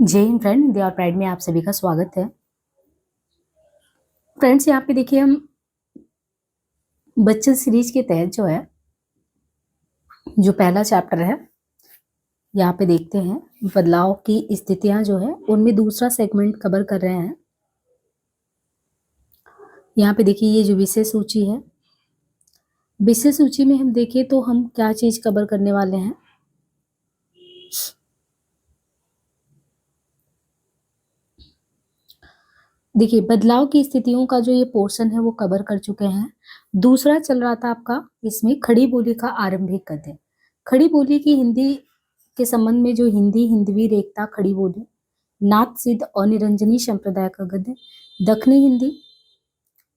जय हिंद friend, they are pride में आप सभी का स्वागत है। फ्रेंड्स, यहाँ पे देखिए हम बच्चन सीरीज के तहत जो है जो पहला चैप्टर है यहाँ पे देखते हैं बदलाव की स्थितियां जो है उनमें दूसरा सेगमेंट कवर कर रहे हैं। यहाँ पे देखिए ये जो विषय सूची है, विषय सूची में हम देखें तो हम क्या चीज कवर करने वाले हैं। देखिए बदलाव की स्थितियों का जो ये पोर्शन है वो कवर कर चुके हैं। दूसरा चल रहा था आपका इसमें खड़ी बोली का आरंभिक गद्य। खड़ी बोली की हिंदी के संबंध में जो हिंदी हिंदवी रेखता खड़ी बोली, नाथ सिद्ध और निरंजनी संप्रदाय का गद्य, दक्षिणी हिंदी,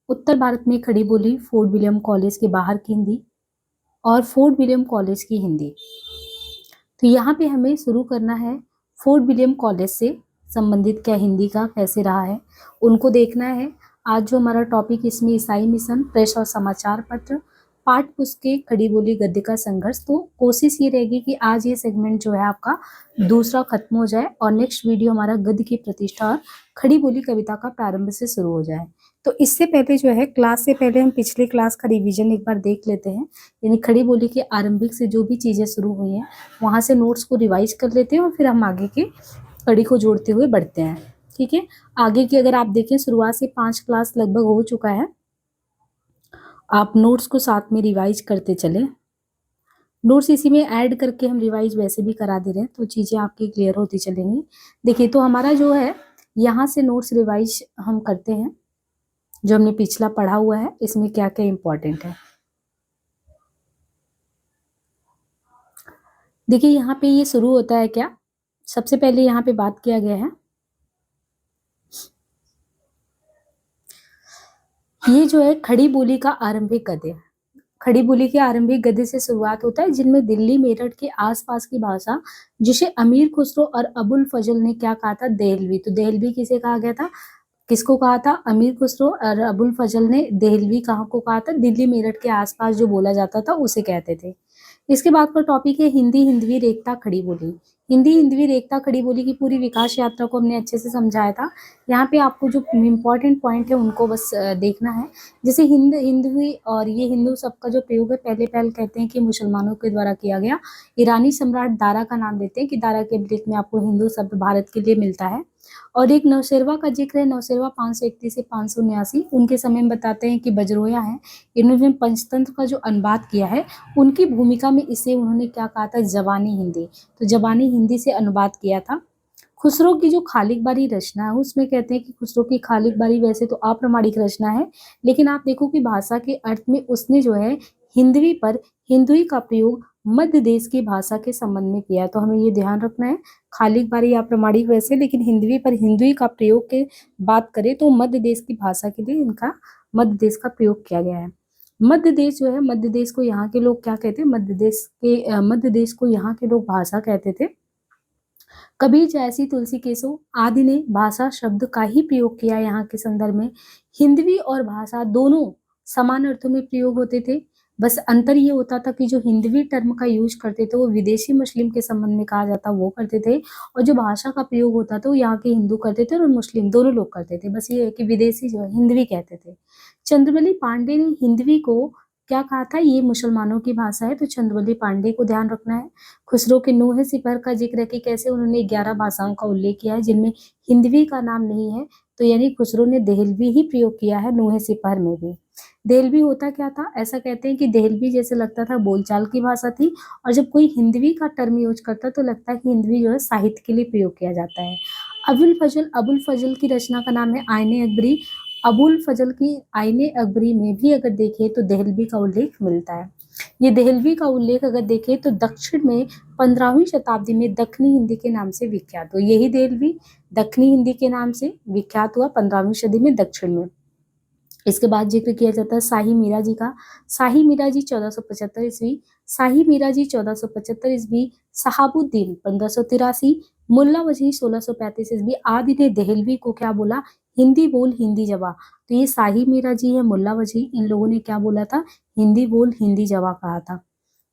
उत्तर भारत में खड़ी बोली फोर्ट विलियम कॉलेज के बाहर की हिंदी और फोर्ट विलियम कॉलेज की हिंदी। तो यहाँ पे हमें शुरू करना है फोर्ट विलियम कॉलेज से संबंधित क्या हिंदी का कैसे रहा है उनको देखना है। आज जो हमारा टॉपिक इसमें ईसाई मिशन, प्रेस और समाचार पत्र, पाठ पुस्तकें, खड़ी बोली, गद्य का संघर्ष। तो कोशिश ये रहेगी कि आज ये सेगमेंट जो है आपका दूसरा खत्म हो जाए और नेक्स्ट वीडियो हमारा गद्य की प्रतिष्ठा और खड़ी बोली कविता का प्रारंभ से शुरू हो जाए। तो इससे पहले जो है क्लास से पहले हम पिछले क्लास का रिवीजन एक बार देख लेते हैं। यानी खड़ी बोली के आरंभिक से जो भी चीजें शुरू हुई हैं वहां से नोट्स को रिवाइज कर लेते हैं और फिर हम आगे की कड़ी को जोड़ते हुए बढ़ते हैं। ठीक है, आगे की अगर आप देखें शुरुआत से 5 क्लास लगभग हो चुका है। आप नोट्स को साथ में रिवाइज करते चले। नोट्स इसी में ऐड करके हम रिवाइज वैसे भी करा दे रहे हैं तो चीजें आपकी क्लियर होती चलेंगी। देखिए तो हमारा जो है यहाँ से नोट्स रिवाइज हम करते हैं जो हमने पिछला पढ़ा हुआ है, इसमें क्या क्या इंपॉर्टेंट है। देखिए यहाँ पे ये शुरू होता है क्या, सबसे पहले यहाँ पे बात किया गया है ये जो है खड़ी बोली का आरंभिक गद्य। खड़ी बोली के आरंभिक गद्य से शुरुआत होता है जिनमें दिल्ली मेरठ के आसपास की भाषा जिसे अमीर खुसरो और अबुल फजल ने क्या कहा था, देहलवी। तो देहलवी किसे कहा गया था, किसको कहा था, अमीर खुसरो और अबुल फजल ने देहलवी कहाँ को कहा था, दिल्ली मेरठ के आसपास जो बोला जाता था उसे कहते थे। इसके बाद का टॉपिक है हिंदी हिंदवी रेखता खड़ी बोली। हिंदी हिंदवी रेखता खड़ी बोली की पूरी विकास यात्रा को हमने अच्छे से समझाया था। यहाँ पे आपको जो इम्पोर्टेंट पॉइंट है उनको बस देखना है। जैसे हिंदवी और ये हिंदू शब्द का जो प्रयोग है पहले कहते हैं कि मुसलमानों के द्वारा किया गया। ईरानी सम्राट दारा का नाम देते हैं कि दारा के अभिलेख में आपको हिंदू शब्द भारत के लिए मिलता है। और एक नौशेरवा का जिक्र है, नौशेरवा 531 से 579, उनके समय में बताते हैं कि बजरोया है, इन्होंने पंचतंत्र का जो अनुवाद किया है उनकी भूमिका में इसे उन्होंने क्या कहा था, जवानी हिंदी। तो जवानी हिंदी से अनुवाद किया था। खुसरो की जो खालिक बारी रचना है उसमें कहते हैं कि खुसरो की खालिक बारी वैसे तो अप्रामाणिक रचना है, लेकिन आप देखो कि भाषा के अर्थ में उसने जो है हिंदवी पर हिंदुई का प्रयोग मध्य देश की भाषा के संबंध में किया। तो हमें ये ध्यान रखना है, खालिक बारी अप्रामाणिक वैसे, लेकिन हिंदवी पर हिंदुई का प्रयोग के बात करें तो मध्य देश की भाषा के लिए इनका मध्य देश का प्रयोग किया गया है। मध्य देश जो है, मध्य देश को यहाँ के लोग क्या कहते हैं, मध्य देश को यहाँ के लोग भाषा कहते थे। कबीर जैसी तुलसी केसो आदि ने भाषा शब्द का ही प्रयोग किया यहाँ के संदर्भ में। हिंदवी और भाषा दोनों समान अर्थों में प्रयोग होते थे, बस अंतर ये होता था कि जो हिंदवी टर्म का यूज करते थे वो विदेशी मुस्लिम के संबंध में कहा जाता वो करते थे, और जो भाषा का प्रयोग होता था वो यहाँ के हिंदू करते थे और मुस्लिम दोनों लोग करते थे। बस ये है कि विदेशी जो है हिंदवी कहते थे। चंद्रवली पांडे ने हिंदवी को क्या कहा था, ये मुसलमानों की भाषा है, तो चंद्रवली पांडे को ध्यान रखना है। खुसरो के नूहे सिपहर का जिक्र है कि कैसे उन्होंने 11 भाषाओं का उल्लेख किया है जिनमें हिंदवी का नाम नहीं है, तो यानी खुसरो ने देहलवी ही प्रयोग किया है नूहे सिपहर में भी। देहलवी होता क्या था, ऐसा कहते हैं कि देहलवी जैसे लगता था बोलचाल की भाषा थी, और जब कोई हिंदवी का टर्म यूज करता तो लगता है कि हिंदवी जो है साहित्य के लिए प्रयोग किया जाता है। अबुल फजल की रचना का नाम है आईने अकबरी। अबुल फजल की आईने अकबरी में भी अगर देखें तो देहलवी का उल्लेख मिलता है। ये देहलवी का उल्लेख अगर देखें तो दक्षिण में 15वीं शताब्दी में दक्षिणी हिंदी के नाम से विख्यात हो। यही देहलवी दक्षिणी हिंदी के नाम से विख्यात हुआ 15वीं सदी में दक्षिण में। इसके बाद जिक्र किया जाता है शाही मीरा जी का। शाही मीरा जी 1475 ईस्वी, शाही मीरा जी 1475 ईस्वी, शहाबुद्दीन 1583, मुल्ला वजही 1635 ईस्वी आदि ने देहलवी को क्या बोला, हिंदी बोल हिंदी जवा। तो ये शाही मीरा जी है, मुल्ला वजही, इन लोगों ने क्या बोला था, हिंदी बोल हिंदी जवा कहा था।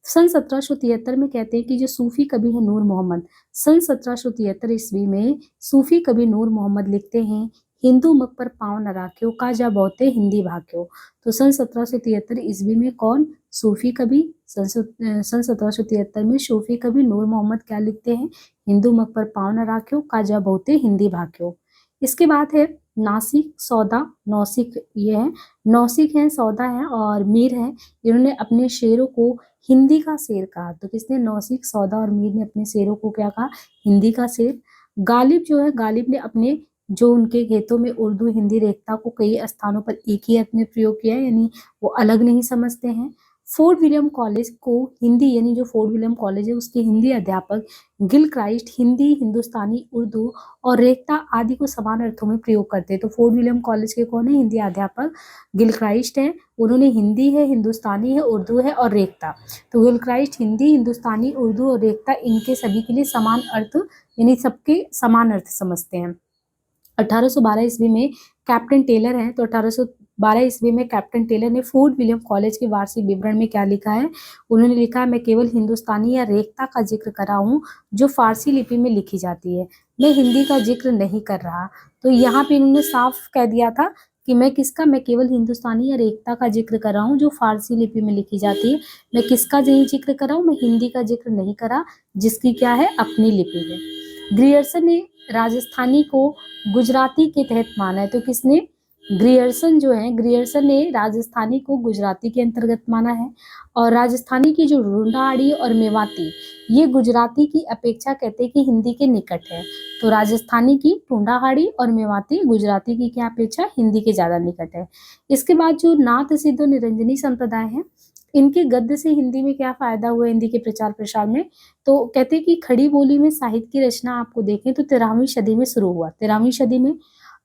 सन 1773 में कहते हैं कि जो सूफी कवि है नूर मोहम्मद, सन 1773 ईस्वी में सूफी कवि नूर मोहम्मद लिखते हैं, हिंदू मत पर पांव न राख्यो काजा बहुते हिंदी भाग्यो। तो सन 1773 ईस्वी में कौन? सूफी कवि। सन 1773 में सूफी कवि नूर मोहम्मद क्या लिखते हैं? हिंदू मत पर पांव न राख्यो काजा बहुते हिंदी भाग्यो। इसके बाद है नासिक, सौदा, नौसिक, ये है नौसिक है, सौदा है और मीर है। इन्होंने अपने शेरों को हिंदी का शेर कहा। तो किसने? नौसिक, सौदा और मीर ने अपने शेरों को क्या कहा? हिंदी का शेर। गालिब जो है, गालिब ने अपने जो उनके गीतों में उर्दू हिंदी रेखता को कई स्थानों पर एक ही अर्थ में प्रयोग किया है, यानी वो अलग नहीं समझते हैं। फोर्ट विलियम कॉलेज को हिंदी, यानी जो फोर्ट विलियम कॉलेज है उसके हिंदी अध्यापक गिल क्राइस्ट हिंदी, हिंदुस्तानी, उर्दू और रेखता आदि को समान अर्थों में प्रयोग करते हैं। तो फोर्ट विलियम कॉलेज के कौन है? हिंदी अध्यापक गिल क्राइस्ट है। उन्होंने हिंदी है, हिंदुस्तानी है, उर्दू है और रेखता। तो गिल क्राइस्ट हिंदी, हिंदुस्तानी, उर्दू और रेखता इनके सभी के लिए समान अर्थ, यानी सबके समान अर्थ समझते हैं। 1812 ईस्वी में कैप्टन टेलर हैं, तो 1812 ईस्वी में कैप्टन टेलर ने फोर्ट विलियम कॉलेज के वार्षिक विवरण में क्या लिखा है? उन्होंने लिखा है, मैं केवल हिंदुस्तानी या रेखता का जिक्र कर रहा हूँ जो फारसी लिपि में लिखी जाती है, मैं हिंदी का जिक्र नहीं कर रहा। तो यहाँ पे इन्होंने साफ कह दिया था कि मैं किसका? मैं केवल हिंदुस्तानी या रेखता का जिक्र कर रहा हूँ जो फारसी लिपि में लिखी जाती है। मैं किसका नहीं जिक्र कर रहा हूँ? मैं हिंदी का जिक्र नहीं करा, जिसकी क्या है? अपनी लिपि है। ग्रियर्सन ने राजस्थानी को गुजराती के तहत माना है। तो किसने? ग्रियर्सन जो है, ग्रियर्सन ने राजस्थानी को गुजराती के अंतर्गत माना है। और राजस्थानी की जो रुंडाड़ी और मेवाती, ये गुजराती की अपेक्षा कहते हैं कि हिंदी के निकट है। तो राजस्थानी की टूंडाहाड़ी और मेवाती गुजराती की क्या अपेक्षा? हिंदी के ज्यादा निकट है। इसके बाद जो नाथ सिद्धो निरंजनी संप्रदाय है, इनके गद्य से हिंदी में क्या फायदा हुआ हिंदी के प्रचार प्रसार में? तो कहते हैं कि खड़ी बोली में साहित्य की रचना आपको देखें तो 13वीं सदी में शुरू हुआ। 13वीं सदी में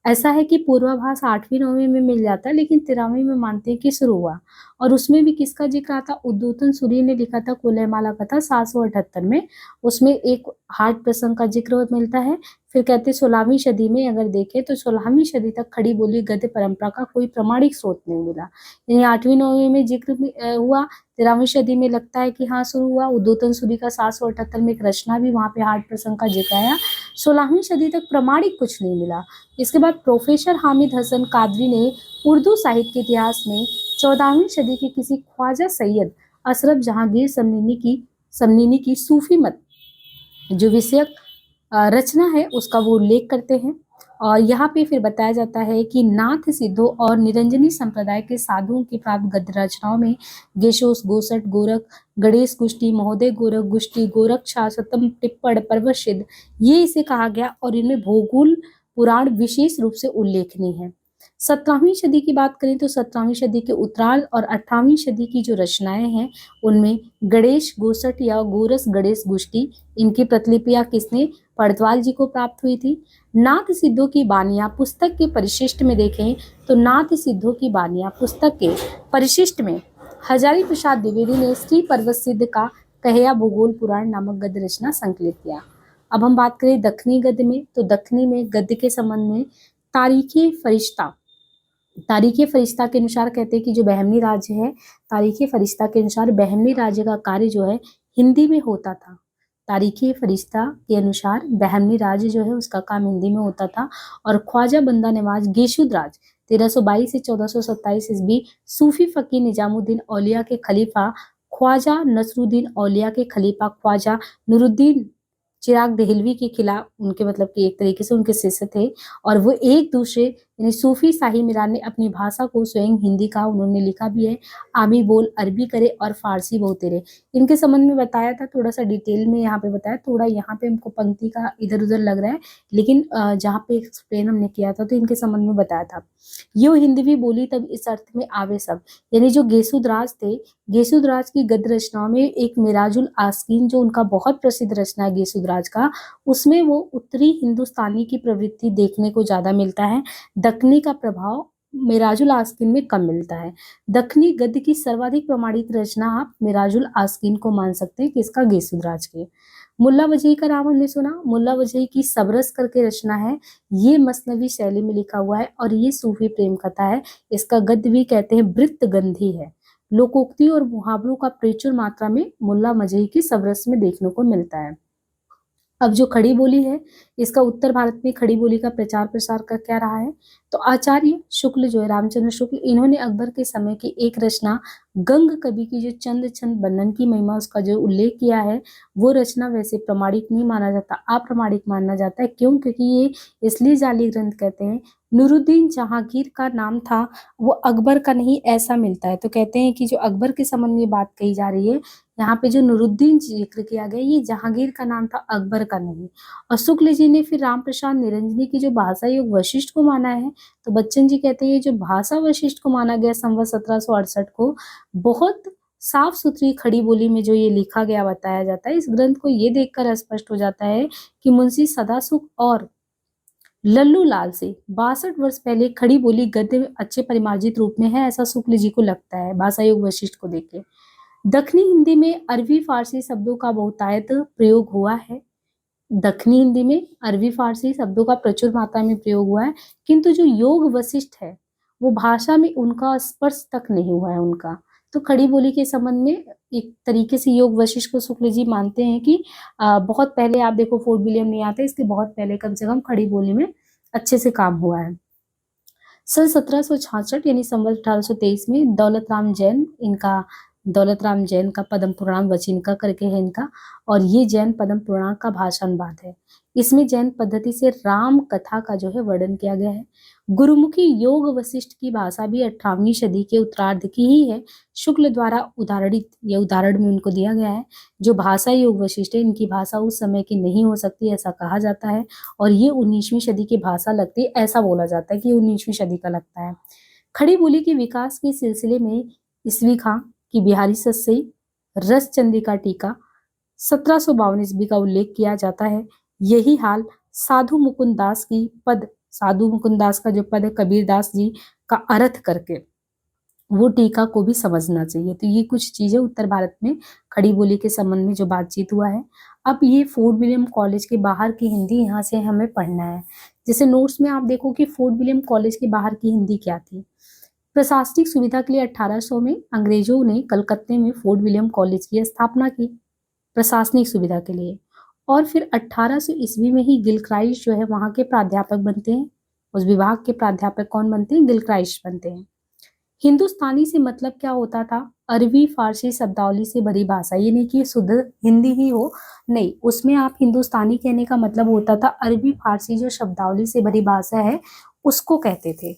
ऐसा है कि पूर्वाभास 8वीं 9वीं में मिल जाता है, लेकिन 13वीं में मानते हैं कि शुरू हुआ। और उसमें भी किसका जिक्र आता? उद्योतन सूरी ने लिखा था कुलयमाला कथा 778 में, उसमें एक हाट प्रसंग का जिक्र मिलता है। फिर कहते 16वीं सदी में अगर देखें तो 16वीं सदी तक खड़ी बोली गद्य परंपरा का कोई प्रमाणिक स्रोत नहीं मिला, यानी 8वीं 9वीं में जिक्र हुआ। 13वीं सदी में लगता है कि हाँ शुरू हुआ। उद्योतन सूरी का 778 में एक रचना भी वहां पे हाट प्रसंग का जिक्र आया। 16वीं सदी तक प्रमाणिक कुछ नहीं मिला। इसके बाद प्रोफेसर हामिद हसन कादरी ने उर्दू साहित्य के इतिहास में 14वीं सदी के किसी ख्वाजा सैयद अशरफ जहांगीर समनीनी की सूफी मत जो विषयक रचना है उसका वो उल्लेख करते हैं। और यहाँ पे फिर बताया जाता है कि नाथ सिद्धो और निरंजनी संप्रदाय के साधुओं की प्राप्त गद्य रचनाओं में गेशोस, गोसठ, गोरख, गणेश गुष्टी, महोदय गोरख गुष्टी, गोरक्षा, सतम, टिप्पण, पर्वतसिद्ध, ये इसे कहा गया और इनमें भोगुल पुराण विशेष रूप से उल्लेखनीय है। 17वीं सदी की बात करें तो 17वीं सदी के उत्तरार्ध और 18वीं सदी की जो रचनाएं हैं उनमें गणेश गोसठ या गोरस गणेश गुष्टी, इनकी प्रतिलिपियां किसने? पड़तवाल जी को प्राप्त हुई थी। नाथ सिद्धों की बानियां पुस्तक के परिशिष्ट में देखें तो नाथ सिद्धों की बानियां पुस्तक के परिशिष्ट में हजारी प्रसाद द्विवेदी ने श्री पर्वत सिद्ध का कहया भूगोल पुराण नामक गद्य रचना संकलित किया। अब हम बात करें दक्षिणी गद्य में, तो दक्षिणी में गद्य के संबंध में तारीख फरिश्ता के अनुसार कहते हैं कि जो बहमनी राज्य है, तारीख फरिश्ता के अनुसार बहमनी राज्य का कार्य जो है हिंदी में होता था। तारीख फरिश्ता के अनुसार बहमनी राज्य जो है उसका काम हिंदी में होता था। और ख्वाजा बंदा नवाज गेशुद्राज 1322 से 1427 ईस्वी सूफी फकीर निजामुद्दीन औलिया के खलीफा ख्वाजा नसरुद्दीन औलिया के खलीफा ख्वाजा नूरुद्दीन चिराग देहलवी के खिलाफ, उनके मतलब कि एक तरीके से उनके शिष्य थे। और वो एक दूसरे यानी सूफी शाही मीरान ने अपनी भाषा को स्वयं हिंदी का उन्होंने लिखा भी है, आमी बोल अरबी करे और फारसी बोलते रहे। इनके संबंध में बताया था, थोड़ा सा डिटेल में यहाँ पे बताया, थोड़ा यहाँ पे हमको पंक्ति का इधर उधर लग रहा है, लेकिन जहाँ पे एक्सप्लेन हमने किया था तो इनके संबंध में बताया था। यो हिंदी भी बोली तब इस अर्थ में आवे सब, यानी जो गेसुद्राज थे, गेसुद्राज की गद्य रचनाओं में एक मिराजुल आस्कीन जो उनका बहुत प्रसिद्ध रचना है गेसुद्राज का, उसमें वो उत्तरी हिंदुस्तानी की प्रवृत्ति देखने को ज्यादा मिलता है, दक्षिणी का प्रभाव मिराजुल आस्कीन में कम मिलता है। दक्षिणी गद्य की सर्वाधिक प्रमाणित रचना आप मिराजुल आस्कीन को मान सकते हैं, किसका? गेसुद्राज के। मुल्ला वजही का नाम हमने सुना, मुल्ला वजही की सबरस करके रचना है, ये मसनवी शैली में लिखा हुआ है और ये सूफी प्रेम कथा है। इसका गद्य भी कहते हैं वृत्त गंधी है। लोकोक्ति और मुहावरों का प्रचुर मात्रा में मुल्ला मजही की सबरस में देखने को मिलता है। अब जो खड़ी बोली है, इसका उत्तर भारत में खड़ी बोली का प्रचार प्रसार का क्या रहा है? तो आचार्य शुक्ल जो है, रामचंद्र शुक्ल, इन्होंने अकबर के समय की एक रचना गंग कवि की जो चंद चंद बन्नन की महिमा, उसका जो उल्लेख किया है, वो रचना वैसे प्रमाणिक नहीं माना जाता, अप्रामाणिक माना जाता है। क्यों? क्योंकि ये इसलिए जाली ग्रंथ कहते हैं। नूरुद्दीन जहांगीर का नाम था, वो अकबर का नहीं, ऐसा मिलता है। तो कहते हैं कि जो अकबर के संबंध में बात कही जा रही है, यहाँ पे जो नूरुद्दीन जिक्र किया गया, ये जहांगीर का नाम था, अकबर का नहीं। और शुक्ल जी ने फिर रामप्रसाद निरंजनी की जो भाषा योग वशिष्ठ को माना है, तो बच्चन जी कहते हैं जो भाषा वशिष्ठ को माना गया संवत 1768 को, बहुत साफ सुथरी खड़ी बोली में जो ये लिखा गया बताया जाता है। इस ग्रंथ को ये देखकर स्पष्ट हो जाता है कि मुंशी सदासुख और लल्लू लाल से 62 वर्ष पहले खड़ी बोली गद्य में अच्छे परिमार्जित रूप में है, ऐसा शुक्ल जी को लगता है भाषा योग वशिष्ठ को देख के। दक्षिणी हिंदी में अरबी फारसी शब्दों का बहुतायत प्रयोग हुआ है। दक्षिणी हिंदी में अरबी फारसी शब्दों का प्रचुर मात्रा में प्रयोग हुआ है, किंतु जो योग वशिष्ठ है, वो भाषा में उनका स्पर्श तक नहीं हुआ है उनका। तो खड़ी बोली के संबंध में एक तरीके से योग वशिष्ठ को शुक्ल जी मानते हैं कि बहुत पहले, आप देखो फोर्ट विलियम नहीं आते, इसके बहुत पहले कम से कम खड़ी बोली में अच्छे से काम हुआ है। सन 1766 यानी संवत 1823 में दौलत राम जैन का पद्म पुराण वचिनका करके है इनका, और ये जैन पद्म पुराण का भाषानुवाद है। इसमें जैन पद्धति से राम कथा का जो है वर्णन किया गया है। गुरुमुखी योग वशिष्ठ की भाषा भी 18वीं सदी के उत्तरार्ध की ही है। शुक्ल द्वारा उदाहरणित, ये उदाहरण में उनको दिया गया है। जो भाषा योग वशिष्ठ है, इनकी भाषा उस समय की नहीं हो सकती, ऐसा कहा जाता है, और ये 19वीं सदी की भाषा लगती है, ऐसा बोला जाता है कि 19वीं सदी का लगता है। खड़ी बोली के विकास के सिलसिले में ईस्वी खां की बिहारी सस्सई रस चंद्रिका टीका 1752 ईस्वी का उल्लेख किया जाता है। यही हाल साधु मुकुंद दास की पद, साधु मुकुंद दास का जो पद है, कबीर दास जी का अर्थ करके वो टीका को भी समझना चाहिए। तो ये कुछ चीजें उत्तर भारत में खड़ी बोली के संबंध में जो बातचीत हुआ है। अब ये फोर्ट विलियम कॉलेज के बाहर की हिंदी यहाँ से हमें पढ़ना है। जैसे नोट्स में आप देखो कि फोर्ट विलियम कॉलेज के बाहर की हिंदी क्या थी। प्रशासनिक सुविधा के लिए 1800 में अंग्रेजों ने कलकत्ते में फोर्ट विलियम कॉलेज की स्थापना की, प्रशासनिक सुविधा के लिए। और फिर 1800 ईस्वी में ही गिलक्राइस्ट जो है वहां के प्राध्यापक बनते हैं। उस विभाग के प्राध्यापक कौन बनते हैं? गिलक्राइस्ट बनते हैं। हिंदुस्तानी से मतलब क्या होता था? अरबी फारसी शब्दावली से भरी भाषा। ये नहीं कि शुद्ध हिंदी ही हो, नहीं, उसमें आप हिंदुस्तानी कहने का मतलब होता था अरबी फारसी जो शब्दावली से भरी भाषा है उसको कहते थे।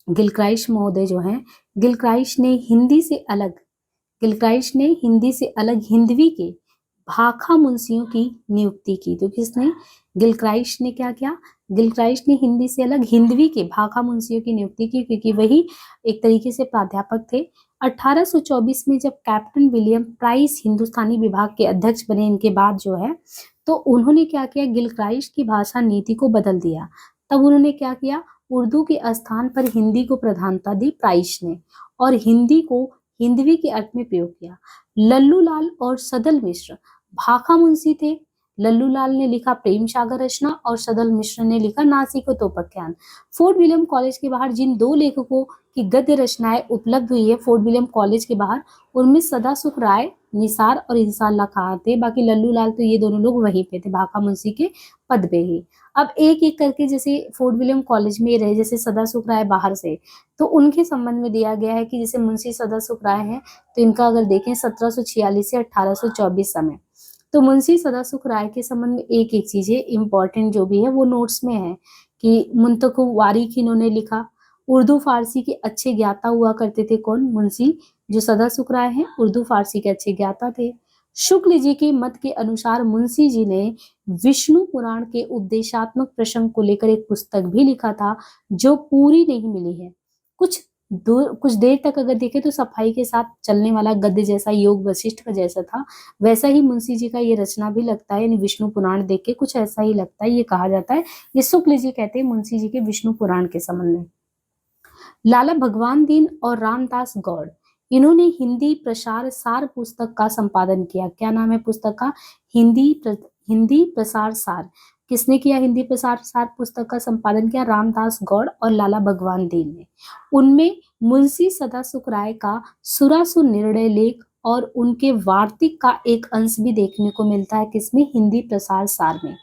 गिलक्राइस्ट महोदय जो हैं, गिलक्राइस्ट ने हिंदी से अलग हिंदवी के भाखा मुंशियों की नियुक्ति की। तो किसने? गिलक्राइस्ट ने क्या किया? गिलक्राइस्ट ने हिंदी से अलग हिंदवी के भाखा मुंशियों की नियुक्ति की, क्योंकि वही एक तरीके से प्राध्यापक थे। 1824 में जब कैप्टन विलियम प्राइस हिंदुस्तानी विभाग के अध्यक्ष बने इनके बाद जो है, तो उन्होंने क्या किया? गिलक्राइस्ट की भाषा नीति को बदल दिया। तब उन्होंने क्या किया? उर्दू के स्थान पर हिंदी को प्रधानता दी प्राइस ने, और हिंदी को हिंदवी के अर्थ में प्रयोग किया। लल्लू लाल और सदल मिश्र भाखा मुंशी थे। लल्लू लाल ने लिखा प्रेम सागर रचना और सदल मिश्र ने लिखा नासिकोपख्यान। फोर्ट विलियम कॉलेज के बाहर जिन दो लेखकों की गद्य रचनाएं उपलब्ध हुई है फोर्ट विलियम कॉलेज के बाहर, उनमें सदासुख राय निसार और इंसाल्लाह खां थे। बाकी लल्लू लाल तो ये दोनों लोग वहीं पे थे, भाखा मुंशी के पद पे ही। अब एक एक करके जैसे फोर्ट विलियम कॉलेज में रहे, जैसे सदासुख राय बाहर से, तो उनके संबंध में दिया गया है कि जैसे मुंशी सदासुख राय हैं, तो इनका अगर देखें 1746 से 1824 समय, तो मुंशी सदासुख राय के संबंध में एक एक चीजें इंपॉर्टेंट जो भी है वो नोट्स में है कि मुंतखब वारिख इन्होंने लिखा। उर्दू फारसी के अच्छे ज्ञाता हुआ करते थे। कौन? मुंशी जो सदासुख राय हैं उर्दू फारसी के अच्छे ज्ञाता थे। शुक्ल जी के मत के अनुसार मुंशी जी ने विष्णु पुराण के उपदेशात्मक प्रसंग को लेकर एक पुस्तक भी लिखा था, जो पूरी नहीं मिली है। कुछ देर तक अगर देखें तो सफाई के साथ चलने वाला गद्य जैसा योग वशिष्ठ का जैसा था, वैसा ही मुंशी जी का ये रचना भी लगता है। यानी विष्णु पुराण देख के कुछ ऐसा ही लगता है, ये कहा जाता है। ये शुक्ल जी कहते हैं मुंशी जी के विष्णु पुराण के संबंध में। लाला भगवान दीन और रामदास गौड़, इन्होंने हिंदी प्रसार सार पुस्तक का संपादन किया। क्या नाम है पुस्तक का? हिंदी प्रसार सार। किसने किया हिंदी प्रसार सार पुस्तक का संपादन किया? रामदास गौड़ और लाला भगवान देव ने। उनमें मुंशी सदासुख राय का सुरासुर निर्णय लेख और उनके वार्तिक का एक अंश भी देखने को मिलता है किसमें? हिंदी प्रसार सार में।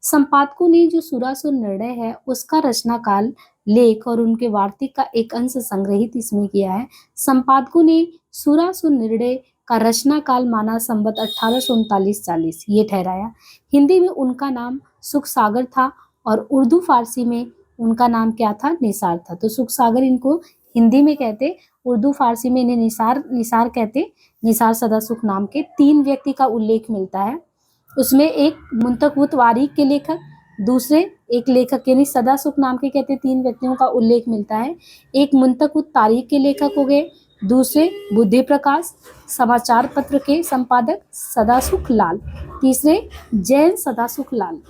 संपादकों ने जो सुरासुर निर्णय है उसका रचनाकाल लेख और उनके वार्तिक का एक अंश संग्रहित इसमें किया है। संपादकों ने सुरासुर निर्णय का रचना काल माना संवत 1839-40 ये ठहराया। हिंदी में उनका नाम सुख सागर था और उर्दू फारसी में उनका नाम क्या था? निसार था। तो सुख सागर इनको हिंदी में कहते, उर्दू फारसी में इन्हें निसार कहते। निसार सदासुख नाम के 3 व्यक्ति का उल्लेख मिलता है। उसमें एक मुंतखबुत वारीक के लेखक, दूसरे एक लेखक यानी सदासुख नाम के कहते 3 व्यक्तियों का उल्लेख मिलता है। एक मुंतखबुत तारीख के लेखक हो गए, दूसरे बुद्धि प्रकाश समाचार पत्र के संपादक सदासुख लाल, तीसरे जैन सदासुख लाल।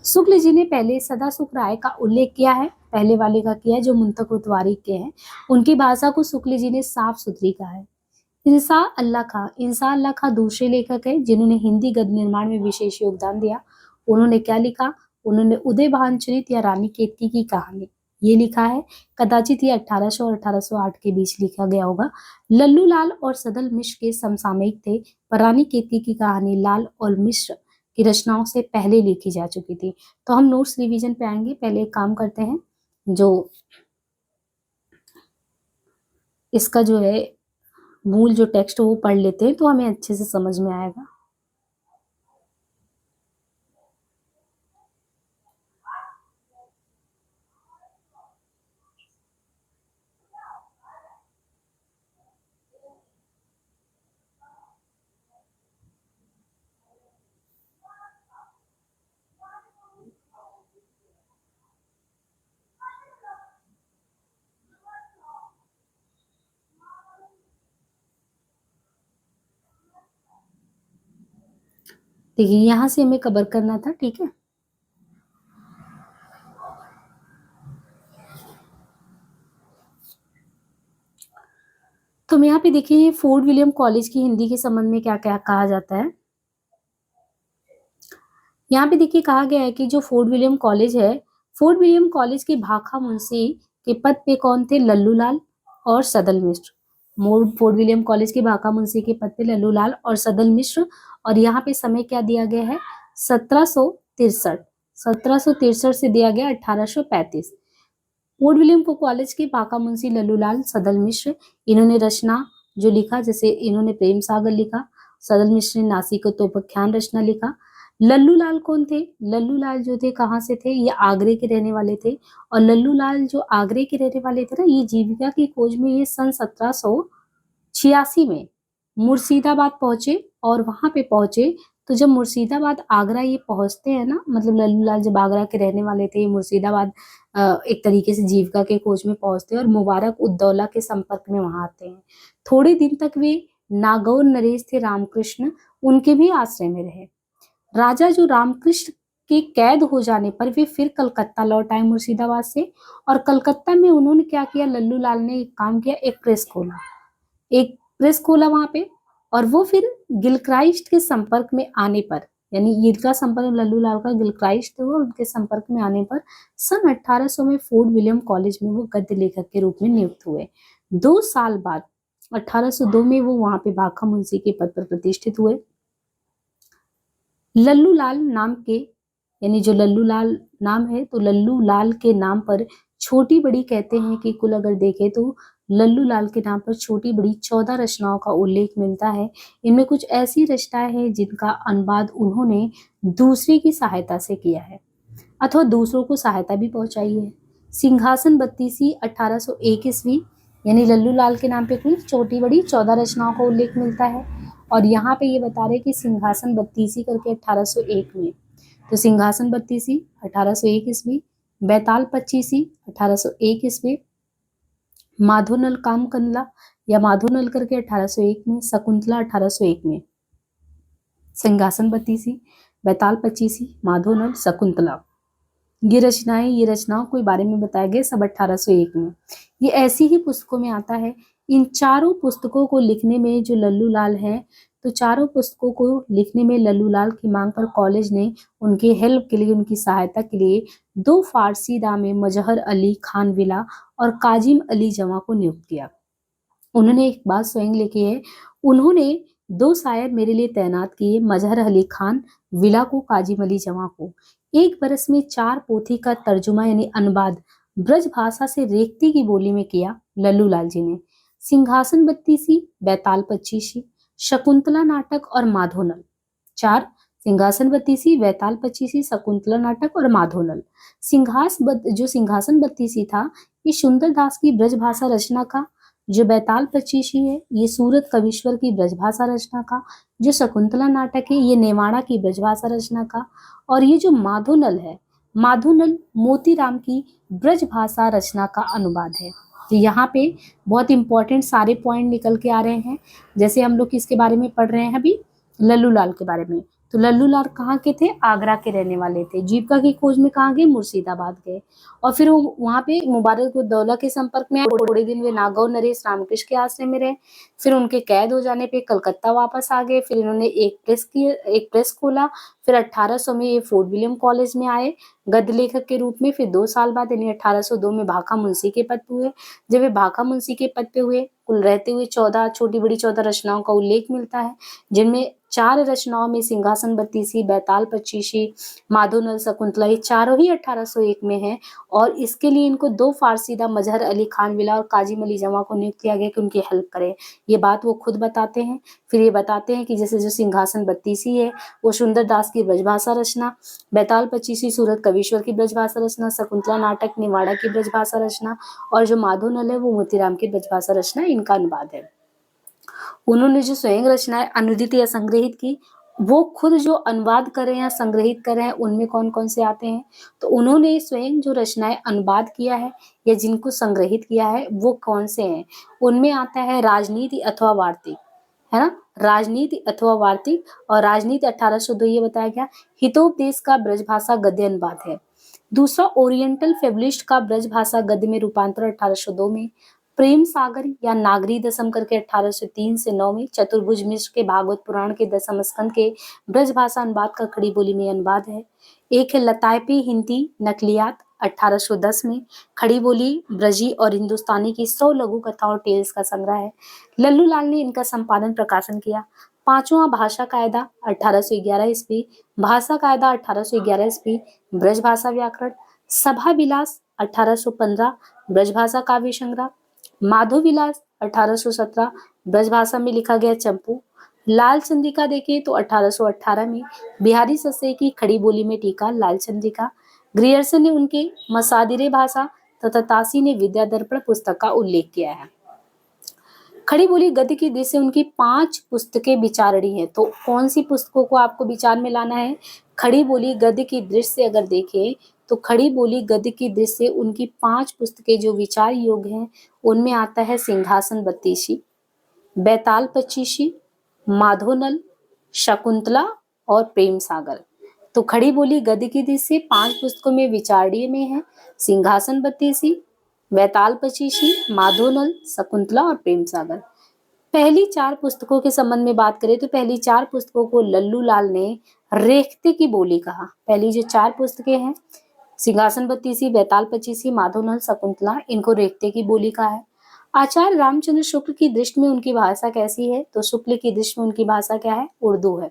शुक्ल जी ने पहले सदासुख राय का उल्लेख किया है, पहले वाले का किया है जो मुंतखबुत वारीक के हैं। उनकी भाषा को शुक्ल जी ने साफ सुथरी कहा है। इंसा अल्लाह खां दूसरे लेखक है जिन्होंने हिंदी गद्य निर्माण में विशेष योगदान दिया। उन्होंने क्या लिखा? उन्होंने उदय भानचरित या रानी केतकी की कहानी ये लिखा है। कदाचित ये 1800 और 1808 के बीच लिखा गया होगा। लल्लू लाल और सदल मिश्र के समसामयिक थे, पर रानी केतकी की कहानी लाल और मिश्र की रचनाओं से पहले लिखी जा चुकी थी। तो हम नोट्स रिवीजन पे आएंगे। पहले एक काम करते हैं, जो इसका जो है मूल जो टेक्स्ट वो पढ़ लेते हैं तो हमें अच्छे से समझ में आएगा। देखिए यहाँ से हमें कवर करना था, ठीक है। तो यहाँ पे देखिए फोर्ट विलियम कॉलेज की हिंदी के संबंध में क्या क्या कहा जाता है। यहाँ पे देखिए कहा गया है कि जो फोर्ट विलियम कॉलेज है, फोर्ट विलियम कॉलेज के भाखा मुंशी के पद पे कौन थे? लल्लू लाल और सदल मिश्र। फोर्ट विलियम कॉलेज के भाखा मुंशी के पद पे लल्लू लाल और सदल मिश्र। और यहाँ पे समय क्या दिया गया है? 1763 से दिया गया 1835। फोर्ट विलियम को कॉलेज के भाखा मुंशी लल्लू लाल सदल मिश्र, इन्होंने रचना जो लिखा, जैसे इन्होंने प्रेम सागर लिखा, सदल मिश्र ने नासिकोपख्यान रचना लिखा। लल्लू लाल कौन थे? लल्लू लाल जो थे कहाँ से थे? ये आगरे के रहने वाले थे। और लल्लू लाल जो आगरे के रहने वाले थे ना, ये जीविका की खोज में ये सन 1786 में मुर्शिदाबाद पहुंचे। और वहां पे पहुंचे तो जब मुर्शिदाबाद आगरा ये पहुंचते हैं ना, मतलब लल्लू लाल जब आगरा के रहने वाले थे, मुर्शिदाबाद एक तरीके से जीविका के खोज में पहुंचते हैं और मुबारक उद्दौला के संपर्क में वहां आते हैं। थोड़े दिन तक वे नागौर नरेश थे रामकृष्ण, उनके भी आश्रय में रहे। राजा जो रामकृष्ण के कैद हो जाने पर वे फिर कलकत्ता लौट आए मुर्शिदाबाद से। और कलकत्ता में उन्होंने क्या किया? लल्लू लाल ने एक काम किया, एक प्रेस खोला वहां पे। और वो फिर गिलक्राइस्ट के संपर्क में आने पर, यानी इनका संपर्क लल्लू लाल का गिलक्राइस्ट हुआ, उनके संपर्क में आने पर सन 1800 में फोर्ट विलियम कॉलेज में वो गद्य लेखक के रूप में नियुक्त हुए। 2 साल बाद 1802 में वो वहां पे भाखा मुंशी के पद पर प्रतिष्ठित हुए। लल्लू लाल नाम के, यानी जो लल्लू लाल नाम है, तो लल्लू लाल के नाम पर छोटी बड़ी कहते हैं कि कुल अगर देखें तो लल्लू लाल के नाम पर छोटी बड़ी 14 रचनाओं का उल्लेख मिलता है। इनमें कुछ ऐसी रचनाएं हैं जिनका अनुवाद उन्होंने दूसरे की सहायता से किया है अथवा दूसरों को सहायता भी पहुंचाई है। सिंहासन बत्तीसी 1801 ईस्वी, यानी लल्लू लाल के नाम पे कुल छोटी बड़ी 14 रचनाओं का उल्लेख मिलता है। और यहाँ पे ये बता रहे कि सिंहासन बत्तीसी करके 1801 में, तो सिंहासन बत्तीसी 1801 ईस्वी, बैताल पच्चीसी 1801 ईस्वी, माधोनल काम कनला या माधोनल करके 1801 में, शकुंतला 1801 में। सिंहासन बत्तीसी, बैताल पच्चीसी, माधोनल, शकुंतला, ये रचनाओं के बारे में बताया गया सब 1801 में। ये ऐसी ही पुस्तकों में आता है। इन चारों पुस्तकों को लिखने में जो लल्लू लाल है तो चारों पुस्तकों को लिखने में लल्लू लाल की मांग पर कॉलेज ने उनके हेल्प के लिए, उनकी सहायता के लिए 2 फारसी दामे मजहर अली खान विला और काजिम अली जमा को नियुक्त किया। उन्होंने एक बात स्वयं लिखी है, उन्होंने 2 शायर मेरे लिए तैनात किए, मजहर अली खान विला को, काजिम अली जमा को। 1 बरस में 4 पोथी का तर्जुमा यानी अनुवाद ब्रज भाषा से रेखती की बोली में किया लल्लू लाल जी ने। सिंहासन बत्तीसी, बैताल पच्चीसी, शकुंतला नाटक और माधोनल। 4 सिंहासन बत्तीसी, बैताल पच्चीसी, शकुंतला नाटक और माधोनल। जो सिंहासन बत्तीसी था, ये सुंदर दास की ब्रज भाषा रचना का। जो बैताल पच्चीसी है, ये सूरत कवीश्वर की ब्रजभाषा रचना का। जो शकुंतला नाटक है, ये नेवाड़ा की ब्रजभाषा रचना का। और ये जो माधोनल है, माधोनल मोतीराम की ब्रजभाषा रचना का अनुवाद है। तो यहाँ पे बहुत इंपॉर्टेंट सारे पॉइंट निकल के आ रहे हैं। जैसे हम लोग किसके बारे में पढ़ रहे हैं अभी, लल्लू लाल के बारे में। तो लल्लू लाल कहाँ के थे, आगरा के रहने वाले थे। जीविका की खोज में कहाँ गए, मुर्शिदाबाद गए। और फिर वो वहाँ पे मुबारक-उद-दौला के संपर्क में आए। थोड़े दिन वे नागौर नरेश रामकृष्ण के आश्रम में रहे। फिर उनके कैद हो जाने पे कलकत्ता वापस आ गए। फिर इन्होंने एक प्रेस खोला। फिर 1800 में ये फोर्ट विलियम कॉलेज में आए गद्य लेखक के रूप में। फिर 2 साल बाद यानी 1802 में भाखा मुंशी के पद पे हुए। जब वे भाखा मुंशी के पद पे हुए, कुल रहते हुए 14 छोटी बड़ी 14 रचनाओं का उल्लेख मिलता है, जिनमें 4 रचनाओं में सिंहासन बत्तीसी, बैताल पच्चीसी, माधोनल, शकुंतला, ये चारों ही 1801 में हैं। और इसके लिए इनको 2 फारसीदा मजहर अली खान विला और काजिम अली जमा को नियुक्त किया गया कि उनकी हेल्प करें। ये बात वो खुद बताते हैं। फिर ये बताते हैं कि जैसे जो सिंहासन बत्तीसी है वो सुंदर दास की ब्रजभाषा रचना, बैताल पच्चीसी सूरत कवीश्वर की ब्रजभाषा रचना, शकुंतला नाटक नेवाड़ा की ब्रजभाषा रचना, और जो माधोनल है वो मोतीराम की ब्रजभाषा रचना, इनका अनुवाद है। उन्होंने जो स्वयं रचनाएं अनुदित या संग्रहित की, वो खुद जो अनुवाद कर रहे हैं या संग्रहित कर रहे हैं, उनमें कौन कौन से आते हैं। तो उन्होंने स्वयं जो रचनाएं अनुवाद किया है या जिनको संग्रहित किया है, वो कौन से हैं। उनमें आता है राजनीति अथवा वार्तिक, है ना, राजनीति अथवा वार्तिक। और राजनीति 1802 ये बताया गया। हितोपदेश का ब्रजभाषा गद्य अनुवाद है। दूसरा ओरिएंटल फेबलिस्ट का ब्रजभाषा गद्य में रूपांतर 1802 में। प्रेम सागर या नागरी दशम करके 1803 से 9 में। चतुर्भुज मिश्र के भागवत पुराण के 10वें स्कंद के ब्रजभाषा अनुवाद का खड़ी बोली में अनुवाद है। एक है लतायपी हिंदी नकलियात 1810 में। खड़ी बोली ब्रजी और हिंदुस्तानी की 100 लघु कथा और टेल्स का संग्रह है। लल्लू लाल ने इनका संपादन प्रकाशन किया। 5वां भाषा कायदा 1811 ईस्वी, भाषा कायदा 1811 ईस्वी, ब्रजभाषा व्याकरण, सभा विलास 1815, ब्रजभाषा काव्य संग्रह, माधव विलास 1817, ब्रजभाषा में लिखा गया चंपू। लाल चंद्रिका देखें तो 1818 में। बिहारी सस्से की खड़ी बोली में टीका लाल चंद्रिका। ग्रियर्सन ने उनके मसादिरे भाषा तथा तासी ने विद्या दर्पण पुस्तक का उल्लेख किया है। खड़ी बोली गद्य की दृष्टि से उनकी 5 पुस्तकें विचारणीय है। तो कौन सी पुस्तकों को आपको विचार में लाना है, खड़ी बोली गद्य की दृष्टि से अगर देखें तो खड़ी बोली गद्य की दृष्टि से उनकी 5 पुस्तकें जो विचार योग्य हैं, उनमें आता है सिंहासन बत्तीसी, बैताल पच्चीसी, माधोनल, शकुंतला और प्रेम सागर। तो खड़ी बोली गद्य की दृष्टि से 5 पुस्तकों में विचारणीय में है सिंहासन बत्तीसी, बैताल पच्चीसी, माधोनल, शकुंतला और प्रेम सागर। पहली 4 पुस्तकों के संबंध में बात करें तो पहली 4 पुस्तकों को लल्लू लाल ने रेखते की बोली कहा। पहली जो 4 पुस्तकें हैं सिंहासन बत्तीसी, बैताल पच्चीसी, माधोनल, शकुंतला, इनको रेखते की बोली कहा है। आचार्य रामचंद्र शुक्ल की दृष्टि में उनकी भाषा कैसी है, तो शुक्ल की दृष्टि में उनकी भाषा क्या है, उर्दू है।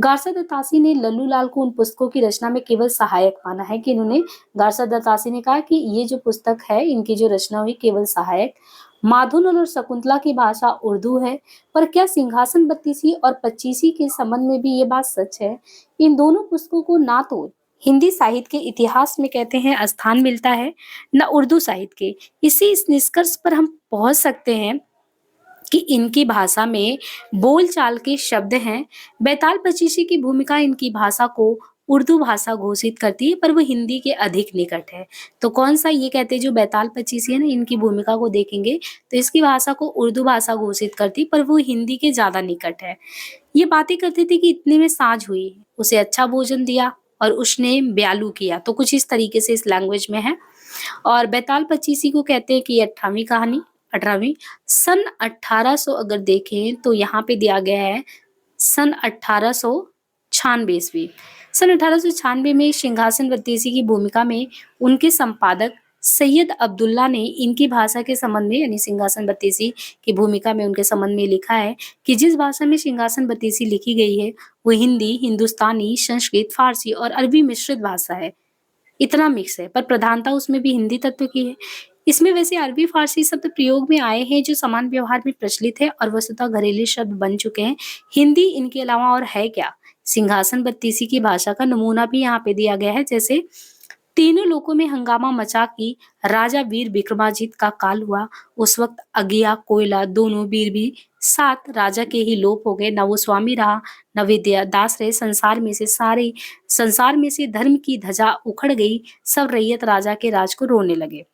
गारसा दत्तासी ने लल्लू लाल को उन पुस्तकों की रचना में केवल सहायक माना है कि इन्होंने गारसा दत्तासी ने कहा कि ये जो पुस्तक है इनकी जो रचना हुई केवल सहायक। माधोनल और शकुंतला की भाषा उर्दू है। पर क्या सिंहासन बत्तीसी और पच्चीसी के संबंध में भी ये बात सच है, इन दोनों पुस्तकों को ना तो हिंदी साहित्य के इतिहास में कहते हैं स्थान मिलता है, न उर्दू साहित्य के। इस निष्कर्ष पर हम पहुंच सकते हैं कि इनकी भाषा में बोलचाल के शब्द हैं। बैताल पच्चीसी की भूमिका इनकी भाषा को उर्दू भाषा घोषित करती है, पर वो हिंदी के अधिक निकट है। तो कौन सा ये कहते हैं जो बैताल पच्चीसी है ना, इनकी भूमिका को देखेंगे तो इसकी भाषा को उर्दू भाषा घोषित करती, पर वो हिंदी के ज्यादा निकट है। ये बातें करते थे कि इतने में साँझ हुई, उसे अच्छा भोजन दिया और उसने ब्यालू किया। तो कुछ इस तरीके से इस लैंग्वेज में है। और बैताल पच्चीसी को कहते हैं कि ये 18वीं कहानी, 18वीं। सन 1800 अगर देखें तो यहाँ पे दिया गया है सन 1896 ईस्वी। सन 1896 में सिंहासन बत्तीसी की भूमिका में उनके संपादक सैयद अब्दुल्ला ने इनकी भाषा के संबंध में यानी सिंहासन बत्तीसी की भूमिका में उनके संबंध में लिखा है कि जिस भाषा में सिंहासन बत्तीसी लिखी गई है वो हिंदी, हिंदुस्तानी, संस्कृत, फारसी और अरबी मिश्रित भाषा है। इतना मिक्स है पर प्रधानता उसमें भी हिंदी तत्व की है। इसमें वैसे अरबी फारसी शब्द प्रयोग में आए हैं जो सामान्य व्यवहार में प्रचलित है और वस्तुतः घरेलू शब्द बन चुके हैं। हिंदी इनके अलावा और है क्या? सिंहासन बत्तीसी की भाषा का नमूना भी यहाँ पे दिया गया है। जैसे तीनों लोकों में हंगामा मचा कि राजा वीर विक्रमाजित का काल हुआ। उस वक्त अगिया कोयला दोनों वीर भी सात राजा के ही लोप हो गए। न वो स्वामी रहा न विद्या दास रहे। संसार में से धर्म की ध्वजा उखड़ गई। सब रैयत राजा के राज को रोने लगे।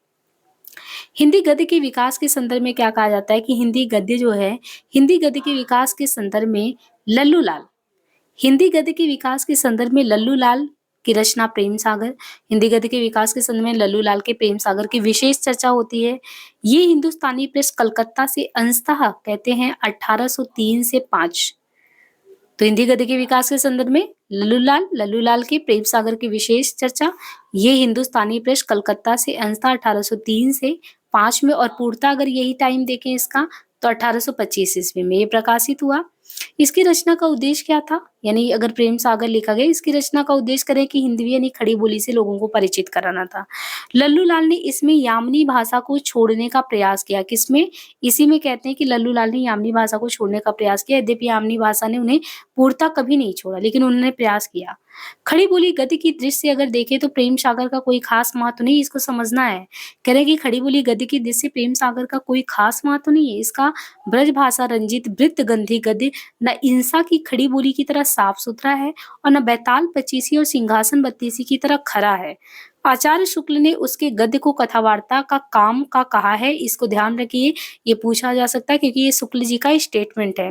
हिंदी गद्य के विकास के संदर्भ में क्या कहा जाता है कि हिंदी गद्य जो है, हिंदी गद्य के विकास के संदर्भ में लल्लू लाल, हिंदी गद्य के विकास के संदर्भ में लल्लू लाल की रचना प्रेम सागर, हिंदी गद्य के विकास के संदर्भ में लल्लू लाल के प्रेम सागर की विशेष चर्चा होती है। ये हिंदुस्तानी प्रेस कलकत्ता से अंशतः कहते हैं 1803 से 5। तो हिंदी गद्य के विकास के संदर्भ में लल्लू लाल के प्रेम सागर की विशेष चर्चा। ये हिंदुस्तानी प्रेस कलकत्ता से अंशतः 1803 से 5 में और पूर्णतः अगर यही टाइम देखें इसका तो 1825 ईस्वी में ये प्रकाशित हुआ। इसकी रचना का उद्देश्य क्या था? यानी अगर प्रेम सागर लिखा गया, इसकी रचना का उद्देश्य करें कि हिंदी यानी खड़ी बोली से लोगों को परिचित कराना था। लल्लू लाल ने इसमें यामनी भाषा को छोड़ने का प्रयास किया। किसमें? इसी में कहते हैं कि लल्लू लाल ने यामनी भाषा को छोड़ने का प्रयास किया। यद्यपि यामनी भाषा ने उन्हें पूर्णतः कभी नहीं छोड़ा, लेकिन उन्होंने प्रयास किया। खड़ी बोली गद्य की दृष्टि से अगर देखें तो प्रेम सागर का कोई खास महत्व नहीं, इसको समझना है। कह रहे हैं कि खड़ी बोली गद्य की दृष्टि से प्रेम सागर का कोई खास महत्व नहीं है। इसका ब्रज भाषा रंजित वृत्त गंधी गद्य न इंसा की खड़ी बोली की तरह साफ सुथरा है और न बैताल पचीसी और सिंहासन बत्तीसी की तरह खरा है। आचार्य शुक्ल ने उसके गद्य को कथावार्ता का काम का कहा है। इसको ध्यान रखिए, ये पूछा जा सकता है क्योंकि ये शुक्ल जी का स्टेटमेंट है।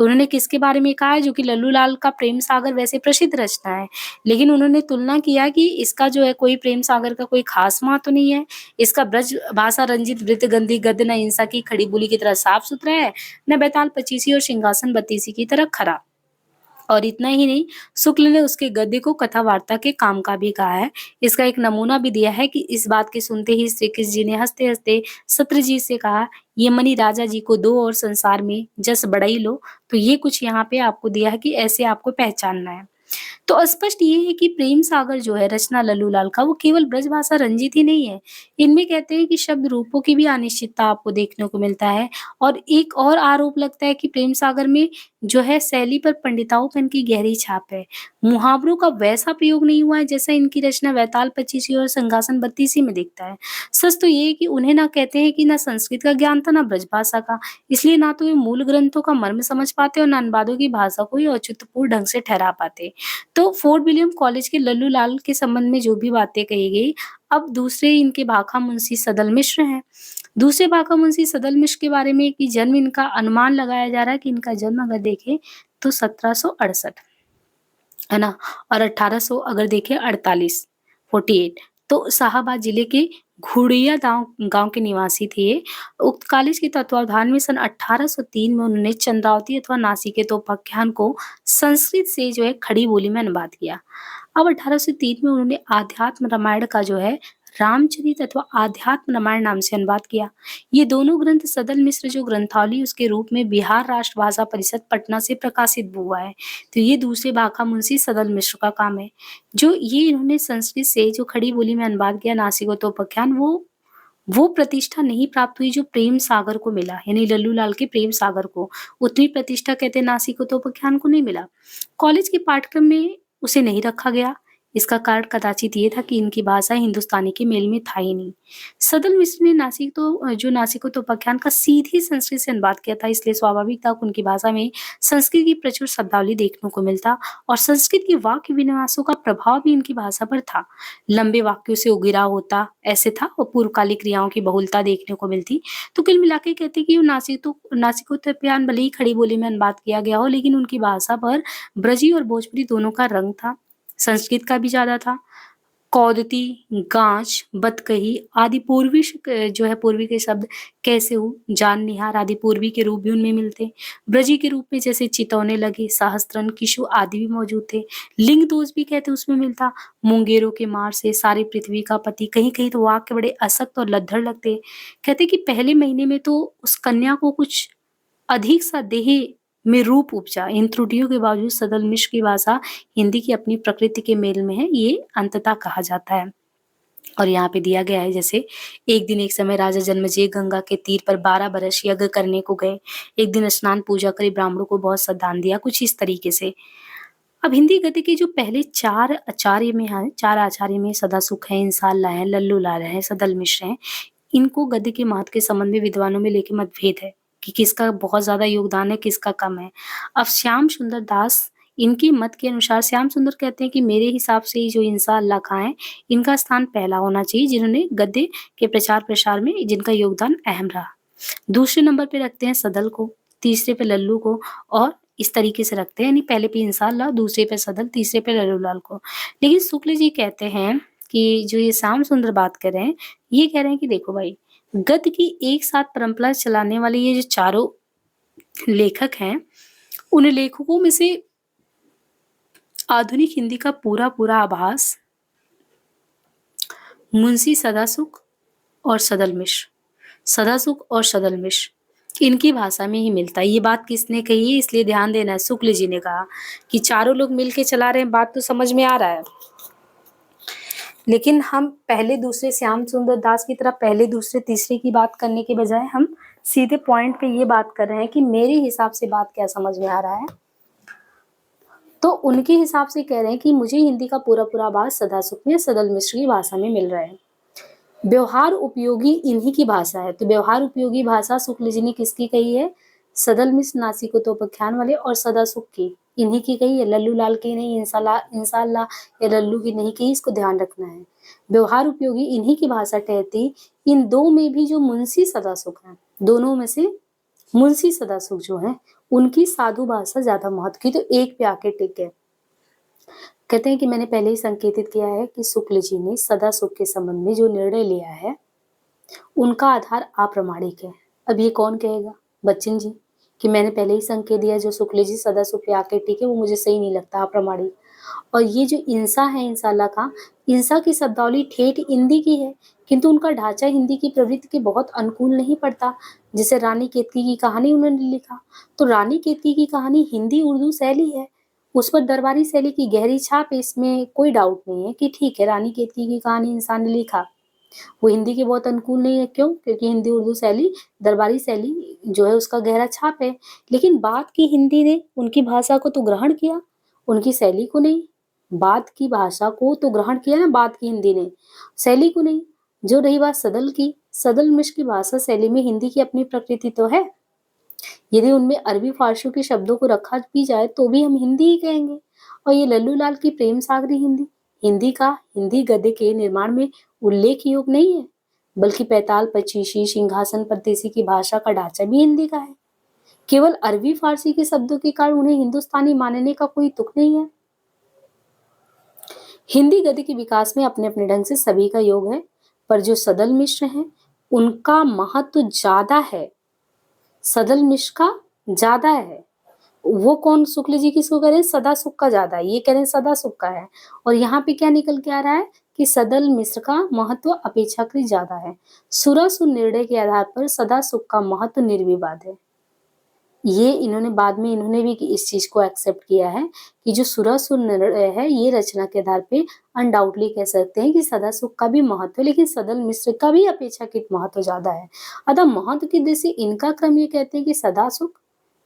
उन्होंने किसके बारे में कहा है? जो कि लल्लू लाल का प्रेम सागर वैसे प्रसिद्ध रचना है, लेकिन उन्होंने तुलना किया कि इसका जो है कोई प्रेम सागर का कोई खास महत्व नहीं है। इसका ब्रज भाषा रंजित वृत्त गंधी गद्य न इंसा की खड़ी बोली की तरह साफ सुथरा है, न बैताल पचीसी और सिंहासन बत्तीसी की तरह खरा। और इतना ही नहीं, शुक्ल ने उसके गद्य को कथावार्ता के काम का भी कहा है। इसका एक नमूना भी दिया है कि इस बात के सुनते ही श्री कृष्ण जी ने हंसते हंसते सत्यजीत से कहा, ये मणि राजा जी को दो और संसार में जस बढ़ाई लो। तो ये कुछ यहाँ पे आपको दिया है कि ऐसे आपको पहचानना है। तो स्पष्ट ये है कि प्रेम सागर जो है रचना लल्लू लाल का, वो केवल ब्रजभाषा रंजित ही नहीं है। इनमें कहते हैं कि शब्द रूपों की भी अनिश्चितता आपको देखने को मिलता है। और एक और आरोप लगता है कि प्रेम सागर में जो है शैली पर पंडिताओपन की गहरी छाप है। मुहावरों का वैसा प्रयोग नहीं हुआ है जैसा इनकी रचना वैताल पचीसी और सिंहासन बत्तीसी में दिखता है। सच तो ये है कि उन्हें ना कहते हैं कि ना संस्कृत का ज्ञान था ना ब्रजभाषा का, इसलिए ना तो वे मूल ग्रंथों का मर्म समझ पाते और ना अनुवादों की भाषा को ही औचित्यपूर्ण ढंग से ठहरा पाते। तो फोर्ट विलियम कॉलेज के लल्लू लाल के संबंध में जो भी बातें कही गई, अब दूसरे इनके भाखा मुंशी सदल मिश्र हैं। दूसरे भाखा मुंशी सदल मिश्र के बारे में कि जन्म इनका अनुमान लगाया जा रहा है कि इनका जन्म अगर देखें तो 1768 है ना, और 1800 अगर देखें 48 तो शाहाबाद जिले के घुड़िया गांव के निवासी थे ये। उक्त कॉलेज के तत्वावधान में सन 1803 में उन्होंने चंद्रावती अथवा नासिकेतोपाख्यान को संस्कृत से जो है खड़ी बोली में अनुवाद किया। अब 1803 में उन्होंने आध्यात्म रामायण का जो है रामचरित अथवा आध्यात्म रामायण नाम से अनुवाद किया। ये दोनों ग्रंथ सदल मिश्र जो ग्रंथावली उसके रूप में बिहार राष्ट्र भाषा परिषद पटना से प्रकाशित हुआ है। तो ये दूसरे भाखा मुंशी सदल मिश्र का काम है। जो ये इन्होंने संस्कृत से जो खड़ी बोली में अनुवाद किया नासिकोतोपाख्यान, वो प्रतिष्ठा नहीं प्राप्त हुई जो प्रेम सागर को मिला, यानी लल्लू लाल के प्रेम सागर को उतनी प्रतिष्ठा कहते हैं नासिकोतोपाख्यान को नहीं मिला। कॉलेज के पाठ्यक्रम में उसे नहीं रखा गया। इसका कारण कदाचित ये था कि इनकी भाषा हिंदुस्तानी के मेल में था ही नहीं। सदल मिश्र ने नासिकोतोपाख्यान का सीधी संस्कृत से अनुवाद किया था, इसलिए स्वाभाविक था उनकी भाषा में संस्कृत की प्रचुर शब्दावली देखने को मिलता और संस्कृत के वाक्य विन्यासों का प्रभाव भी इनकी भाषा पर था। लंबे वाक्यों से उगिरा होता ऐसे था और पूर्वकालिक क्रियाओं की बहुलता देखने को मिलती। तो कुल मिला के कहते कि नासिकोतोपाख्यान भले ही खड़ी बोली में अनुवाद किया गया हो, लेकिन उनकी भाषा पर ब्रजी और भोजपुरी दोनों का रंग था, संस्कृत का भी ज्यादा था। कौदती, गाँच, बतकही आदि पूर्वी जो है पूर्वी के शब्द कैसे हूँ, जान निहार आदि पूर्वी के रूप भी उनमें मिलते हैं। ब्रजी के रूप में जैसे चितौने लगे, सहस्त्रन, किशु आदि भी मौजूद थे। लिंग दोष भी कहते उसमें मिलता। मुंगेरों के मार से सारी पृथ्वी का पति, कहीं-कहीं तो वाक्य बड़े असक्त और लद्दड़ लगते। कहते कि पहले महीने में तो उस कन्या को कुछ अधिक सा देह में रूप उपजा। इन त्रुटियों के बावजूद सदल मिश्र की भाषा हिंदी की अपनी प्रकृति के मेल में है, ये अंततः कहा जाता है। और यहाँ पे दिया गया है जैसे एक दिन एक समय राजा जन्मेजय गंगा के तीर पर 12 बरस यज्ञ करने को गए। एक दिन स्नान पूजा करे, ब्राह्मणों को बहुत सा दान दिया, कुछ इस तरीके से। अब हिंदी गद्य के जो पहले 4 आचार्य में हैं, 4 आचार्य में सदासुख है, इंसाल्लाह है, लल्लू लाल है, सदल मिश्र हैं। इनको गद्य के महत्व के संबंध में विद्वानों में लेके मतभेद है कि किसका बहुत ज़्यादा योगदान है, किसका कम है। अब श्याम सुंदर दास इनके मत के अनुसार श्याम सुंदर कहते हैं कि मेरे हिसाब से जो इंसाल्लाह खां हैं, इनका स्थान पहला होना चाहिए, जिन्होंने गद्य के प्रचार-प्रसार में जिनका योगदान अहम रहा। दूसरे नंबर पे रखते हैं सदल को, तीसरे पे लल्लू को और इस तरीके से रखते हैं, यानी पहले पे इंसाल्लाह, दूसरे पे सदल, तीसरे पे लल्लू लाल को। लेकिन शुक्ल जी कहते हैं कि जो ये श्याम सुंदर बात कर रहे हैं, ये कह रहे हैं कि देखो भाई, गद्य की एक साथ परंपरा चलाने वाले ये जो चारों लेखक हैं, उन लेखकों में से आधुनिक हिंदी का पूरा-पूरा आभास मुंशी सदासुख और सदल मिश्र, सदासुख और सदल मिश्र इनकी भाषा में ही मिलता है। ये बात किसने कही है, इसलिए ध्यान देना है। शुक्ल जी ने कहा कि चारों लोग मिलके चला रहे हैं, बात तो समझ में आ रहा है। लेकिन हम पहले दूसरे श्याम सुंदर दास की तरह पहले दूसरे तीसरे की बात करने के बजाय हम सीधे पॉइंट पे ये बात कर रहे हैं कि मेरे हिसाब से बात क्या समझ में आ रहा है। तो उनके हिसाब से कह रहे हैं कि मुझे हिंदी का पूरा-पूरा आभास सदासुख में सदल मिश्र की भाषा में मिल रहा है। व्यवहार उपयोगी इन्हीं की भाषा है। तो व्यवहार उपयोगी भाषा शुक्ल जी ने किसकी कही है? सदल मिश्र नासिकोपख्यान वाले और सदासुख की, इन्हीं की कही है, लल्लू लाल की नहीं, इंशाल्लाह या लल्लू की नहीं कही, इसको ध्यान रखना है। व्यवहार उपयोगी इन्हीं की भाषा ठहरती। इन दो में भी जो मुंशी सदासुख हैं, दोनों में से मुंशी सदासुख जो हैं, उनकी साधु भाषा ज्यादा महत्व की, तो एक पे आके टिक है। कहते हैं कि मैंने पहले ही संकेतित किया है कि शुक्ल जी ने सदासुख के संबंध में जो निर्णय लिया है, उनका आधार अप्रामाणिक है। अब ये कौन कहेगा? बच्चन जी, कि मैंने पहले ही संकेत दिया जो शुक्ल जी सदासुख पे आके टिके, वो मुझे सही नहीं लगता, अप्रामाणिक। और ये जो इंसा है, इंशाल्लाह का, इंसा की शब्दावली ठेठ हिंदी की है, किंतु उनका ढांचा हिंदी की प्रवृत्ति के बहुत अनुकूल नहीं पड़ता। जैसे रानी केतकी की कहानी उन्होंने लिखा, तो रानी केतकी की कहानी हिंदी उर्दू शैली है, उस पर दरबारी शैली की गहरी छाप है, इसमें कोई डाउट नहीं है कि ठीक है, रानी केतकी की कहानी इंसान ने लिखा, वो हिंदी के बहुत अनुकूल नहीं है। क्यों? क्योंकि हिंदी उर्दू शैली, दरबारी शैली जो है उसका गहरा छाप है। लेकिन बात की हिंदी ने उनकी भाषा को तो ग्रहण किया, उनकी शैली को नहीं। बात की भाषा को तो ग्रहण किया ना, बात की हिंदी ने, शैली को नहीं। जो रही बात सदल की, सदल मिश्र की भाषा शैली में हिंदी की अपनी प्रकृति तो है। यदि उनमें अरबी फारसी के शब्दों को रखा भी जाए तो भी हम हिंदी ही कहेंगे। और ये लल्लू लाल की प्रेम सागरी हिंदी, हिंदी का हिंदी गद्य के निर्माण में उल्लेख योग नहीं है, बल्कि पैताल पचीसी सिंहासन परदेसी की भाषा का ढांचा भी हिंदी का है। केवल अरबी फारसी के शब्दों के कारण उन्हें हिंदुस्तानी मानने का कोई तुक नहीं है। हिंदी गद्य के विकास में अपने अपने ढंग से सभी का योग है, पर जो सदल मिश्र हैं, उनका महत्व ज्यादा है, सदल मिश्र का ज्यादा है। वो कौन? शुक्ल जी किसको कह रहे हैं? सदासुख का ज्यादा है, ये कह रहे हैं सदासुख का है। और यहाँ पे क्या निकल के आ रहा है कि सदल मिश्र का महत्व अपेक्षाकृत ज्यादा है। सुरासुर निर्णय के आधार पर सदासुख का महत्व निर्विवाद है। ये इन्होंने बाद में इन्होंने भी इस चीज को एक्सेप्ट किया है कि जो सुरासुर निर्णय है, ये रचना के आधार पे अनडाउटली कह सकते हैं कि सदासुख का भी महत्व है, लेकिन सदल मिश्र का भी अपेक्षाकृत महत्व ज्यादा है। अतः महत्व की दृष्टि से इनका क्रम ये कहते हैं कि सदासुख,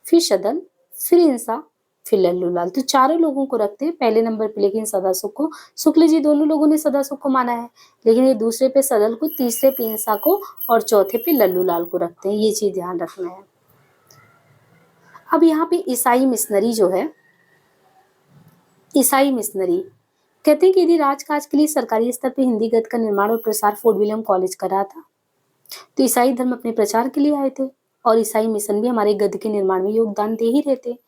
फिर सदल, फिर इंसा, फिर लल्लू लाल। तो चारों लोगों को रखते हैं पहले नंबर पे, लेकिन सदासुख को, शुक्ल जी दोनों लोगों ने सदासुख को माना है, लेकिन ये दूसरे पे सदल को, तीसरे पे इंसा को और चौथे पे लल्लू लाल को रखते हैं। ये चीज ध्यान रखना है। अब यहाँ पे ईसाई मिशनरी जो है, ईसाई मिशनरी कहते हैं कि यदि राजकाज के लिए सरकारी स्तर पर हिंदी गद्य का निर्माण और प्रसार फोर्ट विलियम कॉलेज कर रहा था, तो ईसाई धर्म अपने प्रचार के लिए आए थे, और ईसाई मिशन भी हमारे गद्य के निर्माण में योगदान दे ही रहे थे।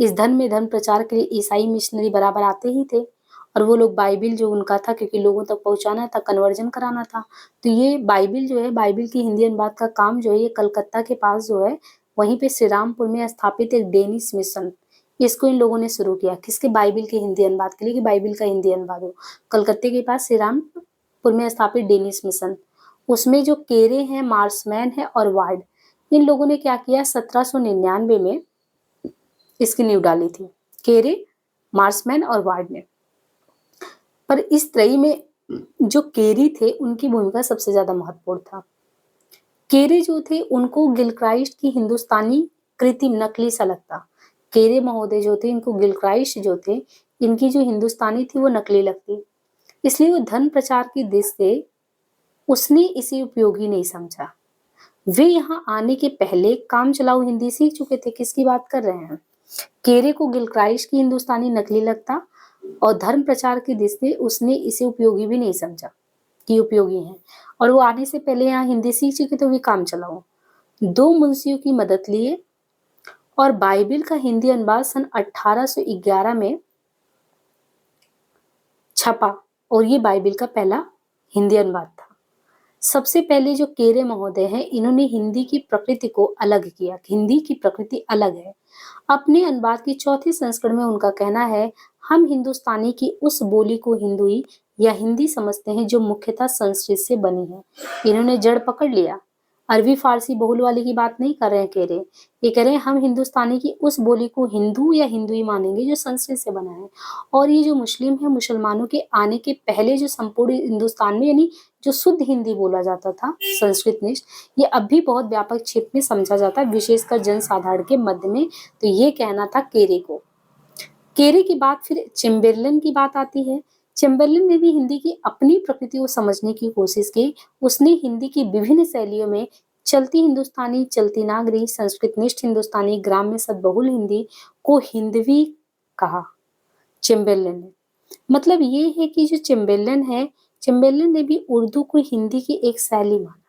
इस धर्म में धर्म प्रचार के लिए ईसाई मिशनरी बराबर आते ही थे, और वो लोग बाइबिल जो उनका था, क्योंकि लोगों तक पहुँचाना था, कन्वर्जन कराना था, तो ये बाइबिल जो है, बाइबिल की हिंदी अनुवाद का काम जो है, ये कलकत्ता के पास जो है, वहीं पे श्री रामपुर में स्थापित एक डेनिश मिशन, इसको इन लोगों ने शुरू किया। किसके? बाइबिल के हिंदी अनुवाद के लिए, कि बाइबिल का हिंदी अनुवाद हो। कलकत्ते के पास श्री रामपुर में स्थापित डेनिश मिशन, उसमें जो केरे हैं, मार्समैन है और वार्ड, इन लोगों ने क्या किया, 1799 में इसकी नींव डाली थी, केरे, मार्समैन और वार्ड ने। पर इस त्रयी में जो केरी थे, उनकी भूमिका सबसे ज्यादा महत्वपूर्ण था। केरे जो थे, उनको गिलक्राइस्ट की हिंदुस्तानी कृति नकली सा लगता। केरे महोदय जो थे, इनको गिलक्राइस्ट जो थे, इनकी जो हिंदुस्तानी थी वो नकली लगती, इसलिए वो धन प्रचार की दृष्टि से उसने इसे उपयोगी नहीं समझा। वे यहाँ आने के पहले काम चलाऊ हिंदी सीख चुके थे। किसकी बात कर रहे हैं? केरे को गिलक्राइस्ट की हिंदुस्तानी नकली लगता और धर्म प्रचार की दृष्टि से उसने इसे उपयोगी भी नहीं समझा कि उपयोगी है, और वो आने से पहले यहाँ हिंदी सीख चुके थे, वे काम चलाओ। 2 मुंशियों की मदद लिए और बाइबिल का हिंदी अनुवाद सन 1811 में छपा, और ये बाइबिल का पहला हिंदी अनुवाद था। सबसे पहले जो केरे महोदय हैं, इन्होंने हिंदी की प्रकृति को अलग किया। हिंदी की प्रकृति अलग है। अपने अनुवाद की चौथी संस्करण में उनका कहना है, हम हिंदुस्तानी की उस बोली को हिंदुई या हिंदी समझते हैं जो मुख्यतः संस्कृत से बनी है। इन्होंने जड़ पकड़ लिया। अरबी फारसी बहुल वाली की बात नहीं कर रहे हैं केरे, ये कह रहे हैं हम हिंदुस्तानी की उस बोली को हिंदू या हिंदुई मानेंगे जो संस्कृत से बना है। और ये जो मुस्लिम है, मुसलमानों के आने के पहले जो संपूर्ण हिंदुस्तान में, यानी जो शुद्ध हिंदी बोला जाता था संस्कृत निष्ठ, ये अब भी बहुत व्यापक क्षेत्र में समझा जाता है, विशेषकर जनसाधारण के मध्य में। तो ये कहना था केरे को। केरे की बात फिर चेम्बरलेन की बात आती है। चेम्बरलेन ने भी हिंदी की अपनी प्रकृति को समझने की कोशिश की। उसने हिंदी की विभिन्न शैलियों में चलती हिंदुस्तानी, चलती नागरी, संस्कृत निष्ठ हिंदुस्तानी, ग्राम्य सदबहुल हिंदी को हिंदवी कहा चेम्बरलेन ने। मतलब ये है कि जो चेम्बरलेन है, चेम्बरलेन ने भी उर्दू को हिंदी की एक शैली माना।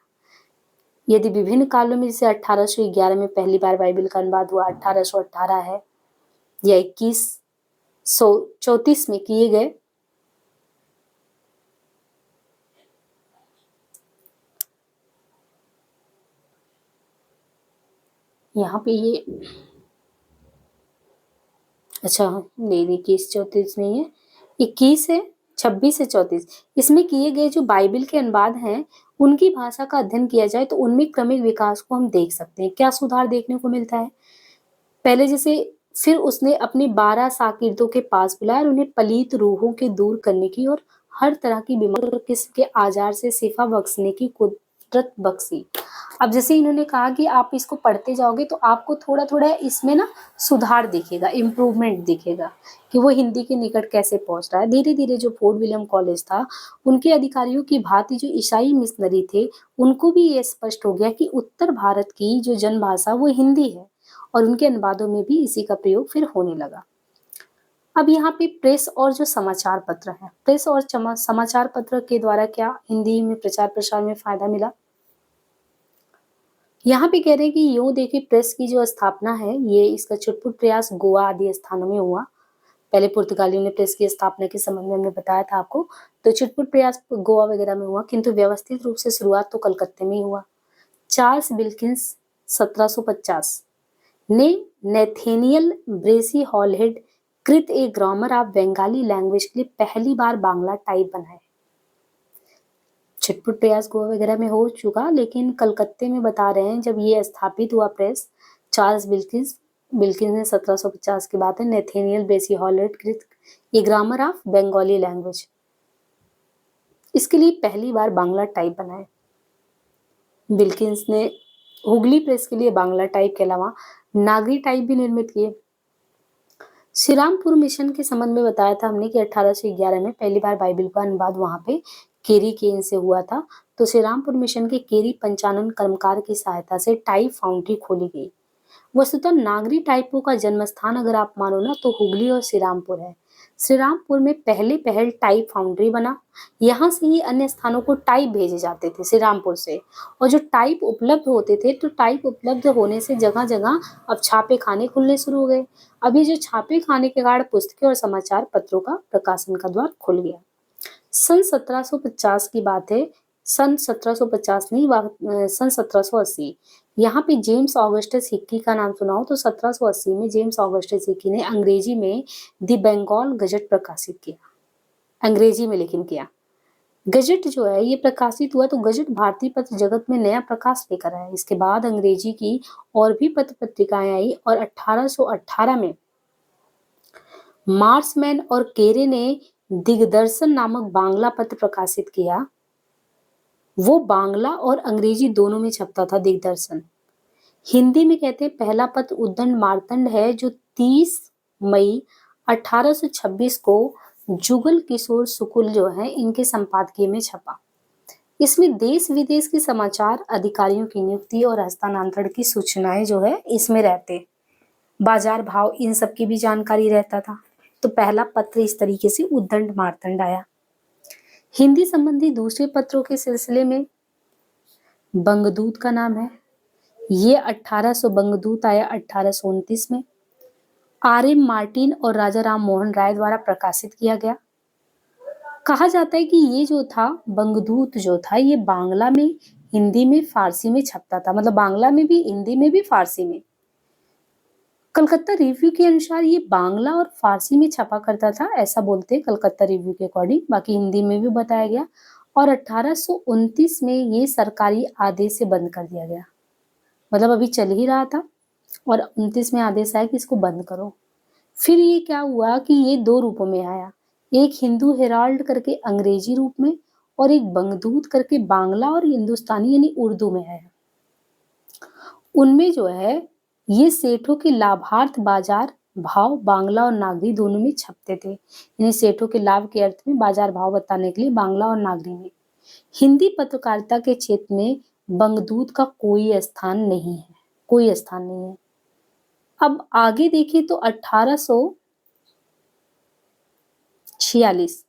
यदि विभिन्न कालों में, जैसे 1811 में पहली बार बाइबिल का अनुवाद हुआ, 1818 है, या 2134 में किए गए, यहाँ पे ये अच्छा नहीं, 2134 नहीं है, 21 है, 26 से 34, इसमें किए गए जो बाइबिल के अनुवाद हैं, उनकी भाषा का अध्ययन किया जाए तो उनमें क्रमिक विकास को हम देख सकते हैं। क्या सुधार देखने को मिलता है? पहले जैसे, फिर उसने अपने 12 शागिर्दों के पास बुलाया और उन्हें पलीत रूहों के दूर करने की और हर तरह की बीमारी और किस्म के आजार से शिफा बख्शने की कुदरत बख्शी। अब जैसे इन्होंने कहा कि आप इसको पढ़ते जाओगे तो आपको थोड़ा थोड़ा इसमें ना सुधार दिखेगा, इम्प्रूवमेंट दिखेगा कि वो हिंदी के निकट कैसे पहुंच रहा है। धीरे धीरे जो फोर्ट विलियम कॉलेज था, उनके अधिकारियों की भांति जो ईसाई मिशनरी थे, उनको भी ये स्पष्ट हो गया कि उत्तर भारत की जो जनभाषा वो हिंदी है, और उनके अनुवादों में भी इसी का प्रयोग फिर होने लगा। अब यहाँ पे प्रेस और जो समाचार पत्र है, प्रेस और समाचार पत्र के द्वारा क्या हिंदी में प्रचार प्रसार में फायदा मिला? यहाँ पे कह रहे हैं कि यूं देखिए, प्रेस की जो स्थापना है, ये इसका छुटपुट प्रयास गोवा आदि स्थानों में हुआ। पहले पुर्तगालियों ने प्रेस की स्थापना के संबंध में हमने बताया था आपको, तो छुटपुट प्रयास गोवा वगैरह में हुआ, किंतु व्यवस्थित रूप से शुरुआत तो कलकत्ते में ही हुआ। चार्ल्स विल्किंस 1750 ने नेथेनियल ब्रेसी हॉलहेड कृत ए ग्रामर ऑफ बंगाली लैंग्वेज के लिए पहली बार बांग्ला टाइप बनाए। छिटपुट प्रयास गोवा वगैरह में हो चुका, लेकिन कलकत्ते में बता रहे हैं जब ये स्थापित हुआ प्रेस, चार्ल्स विल्किंस ने 1750 की बात है, नेथेनियल ब्रेसी हॉलहेड कृत ए ग्रामर ऑफ बंगाली लैंग्वेज, इसके लिए पहली बार बांग्ला टाइप बनाए। विल्किंस ने हुगली प्रेस के लिए बांग्ला टाइप के अलावा नागरी टाइप भी निर्मित किए। श्री रामपुर मिशन के संबंध में बताया था हमने कि 1811 में पहली बार बाइबिल का अनुवाद वहां पे केरी केन से हुआ था। तो श्री रामपुर मिशन के केरी पंचानन कर्मकार की सहायता से टाइप फाउंड्री खोली गई। वस्तुतः नागरी टाइपों का जन्म स्थान अगर आप मानो ना, तो हुगली और श्री रामपुर है। श्रीरामपुर में पहले पहल टाई फाउंड्री बना। यहाँ से ही अन्य स्थानों को टाइप भेजे जाते थे श्रीरामपुर से। और जो टाइप उपलब्ध होते थे तो टाइप उपलब्ध होने से जगह जगह अब छापे खाने खुलने शुरू हो गए। अब ये जो छापे खाने के कारण पुस्तकें और समाचार पत्रों का प्रकाशन का द्वार खुल गया। सन 1750 की बात है। सन 1750 नहीं, सन 1780। यहाँ पे जेम्स ऑगस्टस हिक्की का नाम सुना हो तो 1780 में जेम्स ऑगस्टस हिक्की ने अंग्रेजी में द बंगाल गजट प्रकाशित किया। अंग्रेजी में लेकिन किया। गजट जो है ये प्रकाशित हुआ तो गजट भारतीय पत्र जगत में नया प्रकाश लेकर आया। इसके बाद अंग्रेजी की और भी पत्र पत्रिकाएं आई और 1818 में मार्समैन और केरे ने दिग्दर्शन नामक बांग्ला पत्र प्रकाशित किया। वो बांग्ला और अंग्रेजी दोनों में छपता था दिग्दर्शन। हिंदी में कहते हैं पहला पत्र उद्दंड मार्तंड है जो 30 मई 1826 को जुगल किशोर शुक्ल जो है इनके संपादकीय में छपा। इसमें देश विदेश के समाचार, अधिकारियों की नियुक्ति और हस्तांतरण की सूचनाएं जो है इसमें रहते, बाजार भाव इन सब की भी जानकारी रहता था। तो पहला पत्र इस तरीके से उद्दंड मार्तंड आया। हिंदी संबंधी दूसरे पत्रों के सिलसिले में बंगदूत का नाम है। ये 1800 बंगदूत आया 1829 में। आर.एम. मार्टिन और राजा राम मोहन राय द्वारा प्रकाशित किया गया। कहा जाता है कि ये जो था बंगदूत जो था ये बांग्ला में, हिंदी में, फारसी में छपता था। मतलब बांग्ला में भी, हिंदी में भी, फारसी में। कलकत्ता रिव्यू के अनुसार ये बांग्ला और फारसी में छपा करता था, ऐसा बोलते हैं कलकत्ता रिव्यू के अकॉर्डिंग। बाकी हिंदी में भी बताया गया। और 1829 में ये सरकारी आदेश से बंद कर दिया गया। मतलब अभी चल ही रहा था और 29 में आदेश आया कि इसको बंद करो। फिर ये क्या हुआ कि ये दो रूपों में आया। एक हिंदू हेराल्ड करके अंग्रेजी रूप में और एक बंगदूत करके बांग्ला और हिंदुस्तानी यानी उर्दू में आया। उनमें जो है ये सेठों के लाभार्थ बाजार भाव बांग्ला और नागरी दोनों में छपते थे। यानी सेठों के लाभ के अर्थ में बाजार भाव बताने के लिए बांग्ला और नागरी में। हिंदी पत्रकारिता के क्षेत्र में बंगदूत का कोई स्थान नहीं है, कोई स्थान नहीं है। अब आगे देखें तो 1846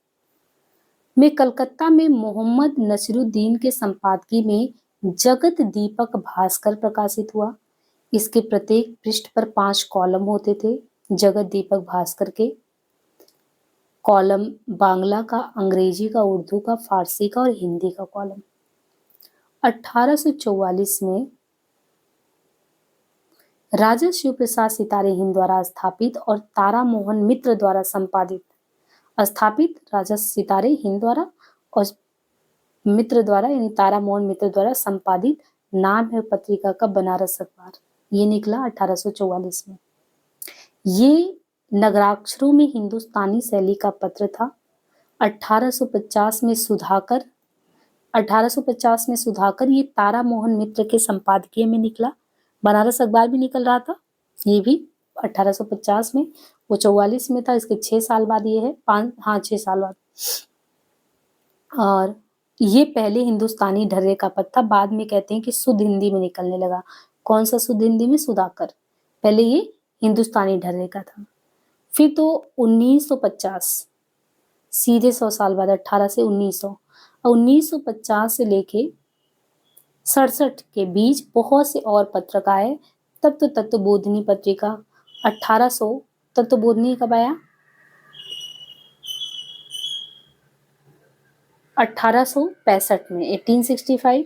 में कलकत्ता में मोहम्मद नसीरुद्दीन के संपादकीय में जगत दीपक भास्कर प्रकाशित हुआ। इसके प्रत्येक पृष्ठ पर 5 कॉलम होते थे। जगत दीपक भास्कर के कॉलम बांग्ला का, अंग्रेजी का, उर्दू का, फारसी का और हिंदी का कॉलम। 1844 में राजा शिव प्रसाद सितारे हिंद द्वारा स्थापित और तारा मोहन मित्र द्वारा संपादित, स्थापित राजा सितारे हिंद द्वारा और मित्र द्वारा यानी तारा मोहन मित्र द्वारा संपादित नाम है पत्रिका का बनारस अखबार। ये निकला 1844 में। ये नगराक्षरों में हिंदुस्तानी शैली का पत्र था। 1850 में सुधाकर 1850 में सुधाकर ये तारा मोहन मित्र के संपादकीय में निकला। बनारस अखबार भी निकल रहा था, ये भी 1850 में। वो 44 में था, इसके 6 साल बाद ये है, 6 साल बाद। और ये पहले हिंदुस्तानी ढर्रे का पत्र था, बाद में कहते हैं कि शुद्ध हिंदी में निकलने लगा। कौन सा शुद्ध हिंदी में? सुधाकर। पहले ये हिंदुस्तानी ढर्रे का था। फिर तो 1950 सीधे 100 साल बाद 18 से 1900 और 1950 से लेके 67 के बीच बहुत से और पत्रकार आए। तब तो तत्वबोधिनी पत्रिका 1800, तत्वबोधिनी कब आया? 1865 में, 1865,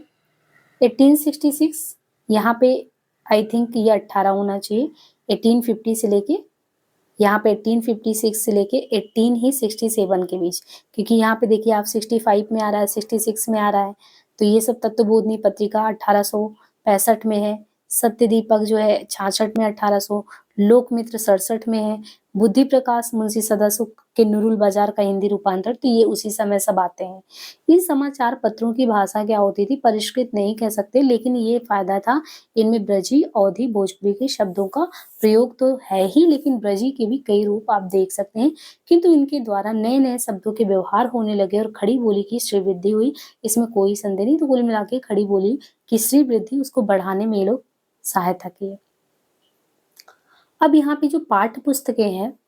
1866, यहाँ पे आई थिंक ये 18 होना चाहिए। 1850 से लेके यहाँ पे 1856 से लेके 1867 के बीच, क्योंकि यहाँ पे देखिए आप 65 में आ रहा है, 66 में आ रहा है। तो ये सब तत्वबोधिनी पत्रिका 1865 में है। सत्य दीपक जो है 66 में, 1800। लोकमित्र 67 में है। बुद्धि प्रकाश मुंशी सदासुख के नुरुल बाजार का हिंदी रूपांतर, तो ये उसी समय सब आते हैं। इन समाचार पत्रों की भाषा क्या होती थी? परिष्कृत नहीं कह सकते, लेकिन ये फायदा था, इनमें ब्रजी, अवधी, भोजपुरी के शब्दों का प्रयोग तो है ही, लेकिन ब्रजी के भी कई रूप आप देख सकते हैं। किंतु इनके द्वारा नए नए शब्दों के व्यवहार होने लगे और खड़ी बोली की श्रीवृद्धि हुई, इसमें कोई संदेह नहीं। तो कुल मिला के खड़ी बोली की श्रीवृद्धि, उसको बढ़ाने में ये लोग सहायता किए। अब यहाँ पे जो पाठ्य पुस्तकें हैं,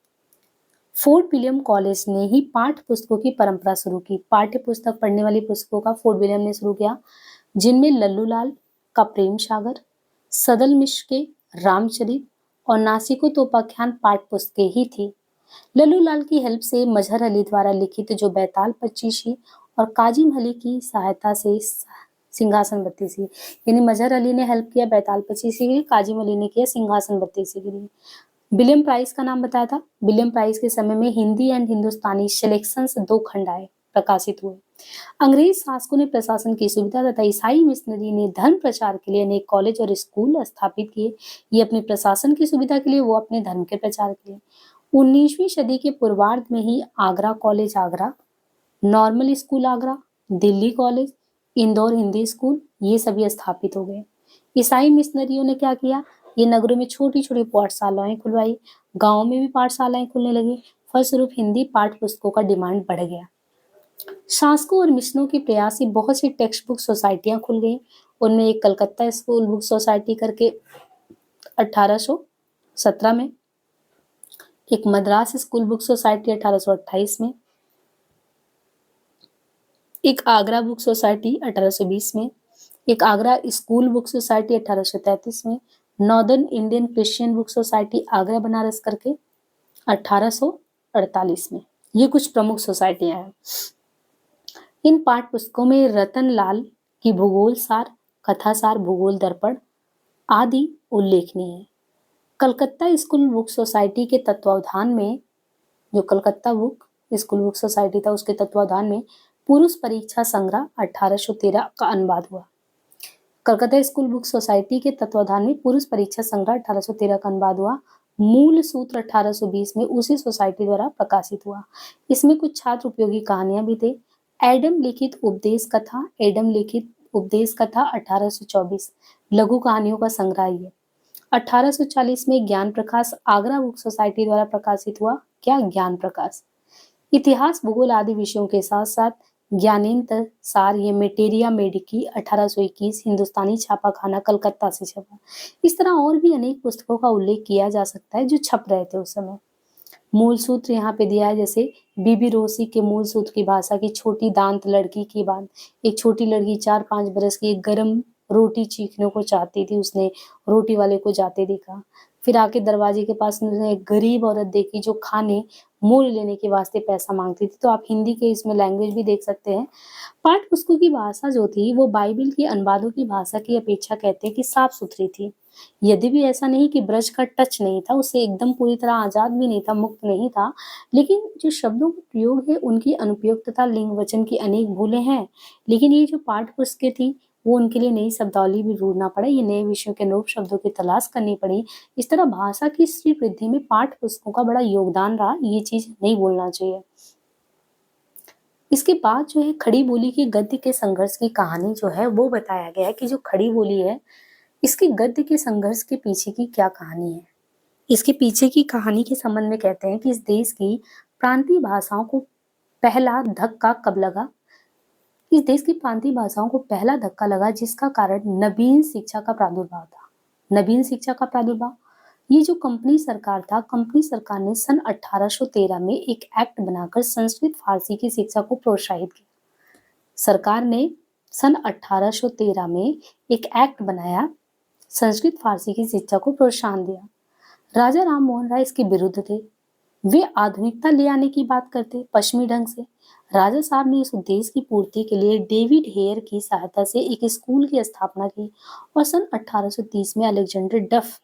फोर्ट विलियम कॉलेज ने ही पाठ्य पुस्तकों की परंपरा शुरू की। पाठ्य पुस्तक पढ़ने वाली पुस्तकों का फोर्ट विलियम ने शुरू किया, जिनमें लल्लू लाल का प्रेम सागर, सदल मिश्र के रामचरित और नासिको तोपाख्यान पाठ्य पुस्तकें ही थी। लल्लू लाल की हेल्प से मजहर अली द्वारा लिखित जो बैताल पच्चीसी और काजिम अली की सहायता से सिंहासन बत्तीसी, यानी मजहर अली ने हेल्प किया बैताल पच्चीसी के लिए, काजिम अली ने किया सिंहासन बत्तीसी के लिए। विलियम प्राइस का नाम बताया था। विलियम प्राइस के समय में हिंदी एंड हिंदुस्तानी सिलेक्शंस 2 खंड आए, प्रकाशित हुए। अंग्रेज शासकों ने प्रशासन की सुविधा तथा ईसाई मिशनरी ने धर्म प्रचार के लिए अनेक कॉलेज और स्कूल स्थापित किए। ये अपने प्रशासन की सुविधा के लिए, वो अपने धर्म के प्रचार के लिए। 19वीं सदी के पूर्वार्ध में ही Agra college Agra, normal school Agra, Delhi college, Indore Hindi school, ये सभी स्थापित हो गए। ईसाई मिशनरियों ने क्या किया, ये नगरों में छोटी छोटी पाठशालाएं खुलवाई, गाँव में भी पाठशालाएं खुलने लगी। फलस्वरूप हिंदी पाठ्य पुस्तकों का डिमांड बढ़ गया। शासकों और मिशनों के प्रयास से बहुत सी टेक्स्ट बुक सोसाइटियां खुल गई। उनमें एक कलकत्ता स्कूल बुक सोसाइटी करके 1817 में, एक मद्रास स्कूल बुक सोसाइटी 1828 में, एक आगरा बुक सोसाइटी 1820 में, एक आगरा स्कूल बुक सोसाइटी 1833 में, northern Indian Christian book society Agra Banaras करके 1848 में। ये कुछ प्रमुख सोसाइटियां हैं। इन पाठ्य पुस्तकों में रतन लाल की भूगोल सार, कथा सार, भूगोल दर्पण आदि उल्लेखनीय है। कलकत्ता स्कूल बुक सोसाइटी के तत्वावधान में, जो Calcutta book school book society था उसके तत्वावधान में पुरुष परीक्षा संग्रह 1813 का अनुवाद हुआ। कलकत्ता स्कूल बुक सोसाइटी के तत्वावधान में पुरुष परीक्षा संग्रह 1813 का अनुवाद हुआ। मूल सूत्र 1820 में उसी सोसाइटी द्वारा प्रकाशित हुआ। इसमें कुछ छात्र उपयोगी कहानियां भी थे। एडम लिखित उपदेश कथा, एडम लिखित उपदेश कथा 1824 लघु कहानियों का संग्रह है। 1840 में ज्ञान प्रकाश आगरा बुक सोसाइटी द्वारा प्रकाशित हुआ। क्या? ज्ञान प्रकाश। इतिहास, भूगोल आदि विषयों के साथ साथ ज्ञानेंद्र सार ये मेटेरिया मेडिकी 1821 हिंदुस्तानी छापाखाना कलकत्ता से छपा। इस तरह और भी अनेक पुस्तकों का उल्लेख किया जा सकता है जो छप रहे थे उस समय। मूल सूत्र यहाँ पे दिया है, जैसे बीबी रोसी के मूल सूत्र की भाषा की छोटी दांत लड़की की बात। एक छोटी लड़की 4-5 बरस की एक गर्म रोटी चीखने को चाहती थी, उसने रोटी वाले को जाते देखा, फिर आके दरवाजे के पास उसने एक गरीब औरत देखी जो खाने मोल लेने के वास्ते पैसा मांगती थी। तो आप हिंदी के इसमें लैंग्वेज भी देख सकते हैं। पाठ्य पुस्तकों की भाषा जो थी वो बाइबिल के अनुवादों की भाषा की अपेक्षा कहते हैं कि साफ सुथरी थी। यदि भी ऐसा नहीं कि ब्रज का टच नहीं था, उससे एकदम पूरी तरह आजाद भी नहीं था, मुक्त नहीं था, लेकिन जो शब्दों का प्रयोग है उनकी अनुपयुक्तता, लिंग वचन की अनेक भूलें हैं। लेकिन ये जो पाठ्य पुस्तकें थी वो उनके लिए नई शब्दावली भी ढूंढना पड़ा, ये नए विषयों के नूप शब्दों की तलाश करनी पड़ी। इस तरह भाषा की श्री वृद्धि में पाठ्य पुस्तकों का बड़ा योगदान रहा, ये चीज नहीं भूलना चाहिए। इसके बाद जो है खड़ी बोली की गद्य के संघर्ष की कहानी जो है वो बताया गया है कि जो खड़ी बोली है इसके गद्य के संघर्ष के पीछे की क्या कहानी है। इसके पीछे की कहानी के संबंध में कहते हैं कि इस देश की प्रांतीय भाषाओं को पहला धक्का कब लगा। इस देश की प्रांतीय भाषाओं को पहला धक्का लगा जिसका कारण नवीन शिक्षा का प्रादुर्भाव था। नवीन शिक्षा का प्रादुर्भाव, ये जो कंपनी सरकार था, कंपनी सरकार ने सन 1813 में एक एक्ट बनाकर संस्कृत फारसी की शिक्षा को प्रोत्साहित किया। सरकार ने सन 1813 में एक एक्ट बनाया, संस्कृत फारसी की शिक्षा को प्रोत्साहन दिया। राजा राम मोहन राय इसके विरुद्ध थे। वे आधुनिकता ले आने की बात करते पश्चिमी ढंग से। राजा साहब ने इस उद्देश्य की पूर्ति के लिए डेविड हेयर की सहायता से एक स्कूल की स्थापना की और सन 1830 में अलेक्जेंडर डफ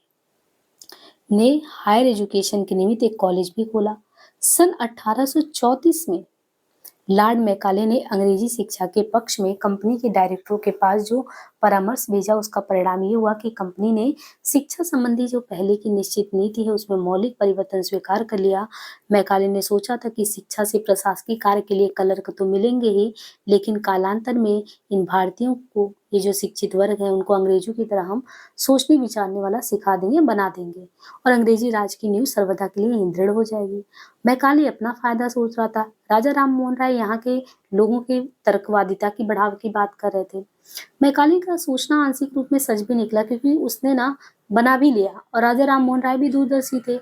ने हायर एजुकेशन के निमित्त एक कॉलेज भी खोला। सन 1834 में लॉर्ड मैकाले ने अंग्रेजी शिक्षा के पक्ष में कंपनी के डायरेक्टरों के पास जो परामर्श भेजा, उसका परिणाम ये हुआ कि कंपनी ने शिक्षा संबंधी जो पहले की निश्चित नीति है उसमें मौलिक परिवर्तन स्वीकार कर लिया। मैकाले ने सोचा था कि शिक्षा से प्रशासकीय कार्य के लिए क्लर्क तो मिलेंगे ही, लेकिन कालांतर में इन भारतीयों को, ये जो शिक्षित वर्ग है, उनको अंग्रेजों की तरह हम सोचने विचारने वाला सिखा देंगे, बना देंगे और अंग्रेजी राज की नींव सर्वदा के लिए दृढ़ हो जाएगी। मैकाले अपना फायदा सोच रहा था, राजा राम मोहन राय यहाँ के लोगों की तर्कवादिता की बढ़ाव की बात कर रहे थे। मैकाले का सोचना आंशिक रूप में सच भी निकला, क्योंकि उसने ना बना भी लिया और राजा राम मोहन राय भी दूरदर्शी थे।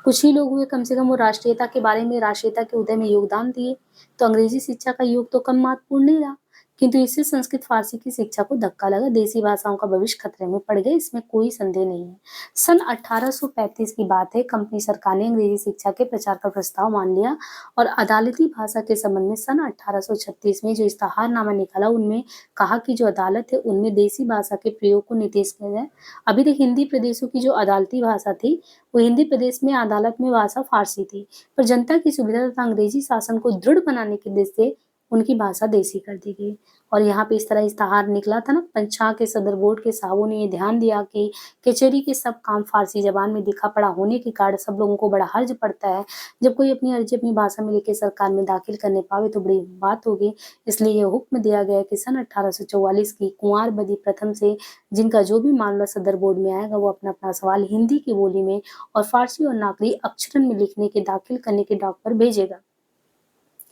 कुछ ही लोग हुए, कम से कम वो राष्ट्रीयता के बारे में, राष्ट्रीयता के उदय में योगदान दिए, तो अंग्रेजी शिक्षा का योग तो कम महत्वपूर्ण नहीं रहा। किंतु इससे संस्कृत फारसी की शिक्षा को धक्का लगा, देसी भाषाओं का भविष्य खतरे में पड़ गया, इसमें कोई संदेह नहीं है। सन 1835 की बात है, कंपनी सरकार ने अंग्रेजी शिक्षा के प्रचार का प्रस्ताव मान लिया और अदालती भाषा के संबंध में सन 1836 में जो इस्ताहारनामा निकाला, उनमें कहा कि जो अदालत है उनमें देसी भाषा के प्रयोग को निर्देश किया जाए। अभी तक हिंदी प्रदेशों की जो अदालती भाषा थी, वो हिंदी प्रदेश में अदालत में भाषा फारसी थी, पर जनता की सुविधा तथा अंग्रेजी शासन को दृढ़ बनाने के उद्देश्य से उनकी भाषा देसी कर दी गई। और यहाँ पे इस तरह इस्ताहार निकला था ना, पंचांग के सदर बोर्ड के साहबों ने ये ध्यान दिया कि कचहरी के सब काम फारसी जबान में लिखा पढ़ा होने के कारण सब लोगों को बड़ा हर्ज पड़ता है। जब कोई अपनी अर्जी अपनी भाषा में लेके सरकार में दाखिल करने पावे तो बड़ी बात होगी। इसलिए यह हुक्म दिया गया कि सन 1844 की कुंवर बदी प्रथम से जिनका जो भी मामला सदर बोर्ड में आएगा, वो अपना अपना सवाल हिंदी की बोली में और फारसी और नागरी अक्षरन में लिखने के दाखिल करने के डाक पर भेजेगा।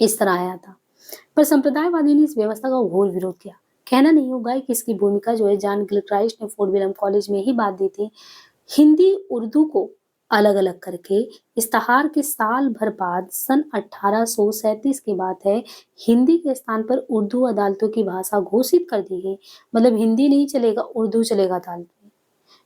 इस तरह आया था। पर संप्रदायवादियों ने इस व्यवस्था का घोर विरोध किया। कहना नहीं होगा कि इसकी भूमिका जो है जॉन गिलक्राइस्ट ने फोर्ट विलियम कॉलेज में ही बात दी थी। हिंदी उर्दू को अलग अलग करके इस्ताहार के साल भर बाद सन 1837 की बात है, हिंदी के स्थान पर उर्दू अदालतों की भाषा घोषित कर दी गई। मतलब हिंदी नहीं चलेगा, उर्दू चलेगा अदालत में।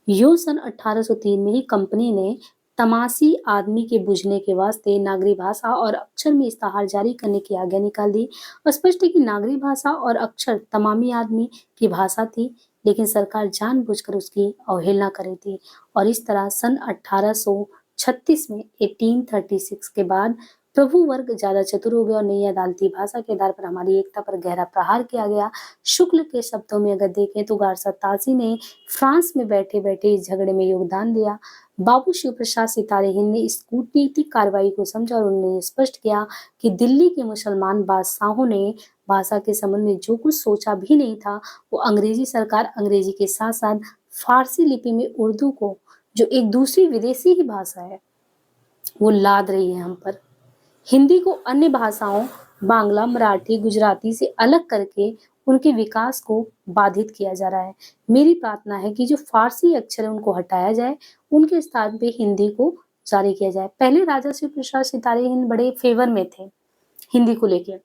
यो सन 1803 में ही कंपनी ने तमासी आदमी के बुझने के वास्ते नागरी भाषा और अक्षर में इस्ताहार जारी करने की आज्ञा निकाल दी। स्पष्ट है कि नागरी भाषा और अक्षर तमामी आदमी की भाषा थी, लेकिन सरकार जानबूझकर उसकी अवहेलना कर रही थी। और इस तरह सन 1836 में 1836 के बाद प्रभु वर्ग ज्यादा चतुर हो गया और नई अदालती भाषा के आधार पर हमारी एकता पर गहरा प्रहार किया गया। शुक्ल के शब्दों में अगर देखें तो गारसा तासी ने फ्रांस में बैठे बैठे इस झगड़े में योगदान दिया। बाबू शिव प्रसाद सितारे हिंद ने इस कूटनीतिक कार्रवाई को समझा और उन्होंने स्पष्ट किया कि दिल्ली के मुसलमान बादशाहों ने भाषा के संबंध में जो कुछ सोचा भी नहीं था, वो अंग्रेजी सरकार अंग्रेजी के साथ साथ फारसी लिपि में उर्दू को, जो एक दूसरी विदेशी ही भाषा है, वो लाद रही है हम पर। हिंदी को अन्य भाषाओं बांग्ला, मराठी, गुजराती से अलग करके उनके विकास को बाधित किया जा रहा है। मेरी प्रार्थना है कि जो फारसी अक्षर है उनको हटाया जाए, उनके स्थान पे हिंदी को जारी किया जाए। पहले राजा शिव प्रसाद सितारे हिंद बड़े फेवर में थे हिंदी को लेकर।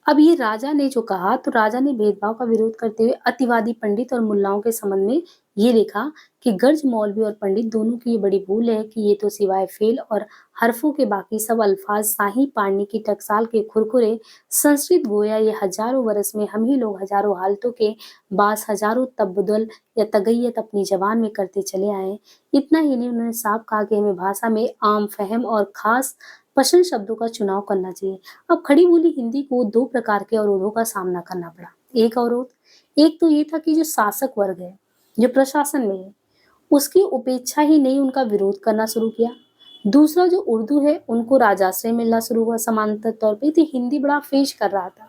अब ये राजा ने जो कहा, तो राजा ने भेदभाव का विरोध करते हुए अतिवादी पंडित और मुल्लाओं के संबंध में ये लिखा कि गर्ज मौलवी और पंडित दोनों की ये बड़ी भूल है कि ये तो सिवाय फेल और हरफों के बाकी सब अल्फाज साही पाड़ने की टकसाल के खुरखुरे संस्कृत गोया ये हजारों वर्ष में हम ही लोग हजारों हालतों के बास हजारों तब्दुल या तगैयत अपनी जबान में करते चले आए। इतना ही नहीं, उन्होंने साफ कहा कि हमें भाषा में आम फहम और खास पसंद शब्दों का चुनाव करना चाहिए। अब खड़ी बोली हिंदी को दो प्रकार के अवरोधों का सामना करना पड़ा। एक अवरोध, एक तो ये था कि जो शासक वर्ग है, जो प्रशासन में है, उसकी उपेक्षा ही नहीं, उनका विरोध करना शुरू किया। दूसरा जो उर्दू है, उनको राजाश्रय मिलना शुरू हुआ समानांतर तौर पे, तो हिंदी बड़ा फेज कर रहा था।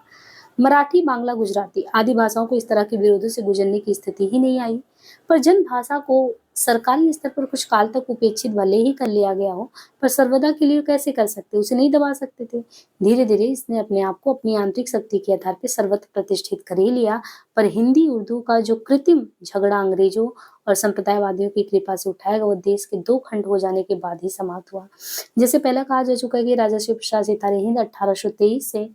मराठी, बांग्ला, गुजराती आदि भाषाओं को इस तरह के विरोधों से गुजरने की स्थिति ही नहीं आई। पर जन भाषा को सरकारी स्तर पर कुछ काल तक उपेक्षित भले ही कर लिया गया हो, पर सर्वदा के लिए कैसे कर सकते, उसे नहीं दबा सकते थे। धीरे धीरे इसने अपने आप को अपनी आंतरिक शक्ति के आधार पर सर्वत्र प्रतिष्ठित कर ही लिया। पर हिंदी उर्दू का जो कृत्रिम झगड़ा अंग्रेजों और संप्रदायवादियों की कृपा से उठाएगा, वो देश के दो खंड हो जाने के बाद ही समाप्त हुआ। जैसे पहले कहा जा चुका है कि राजा शिव प्रसाद सितारे हिंद 1823 से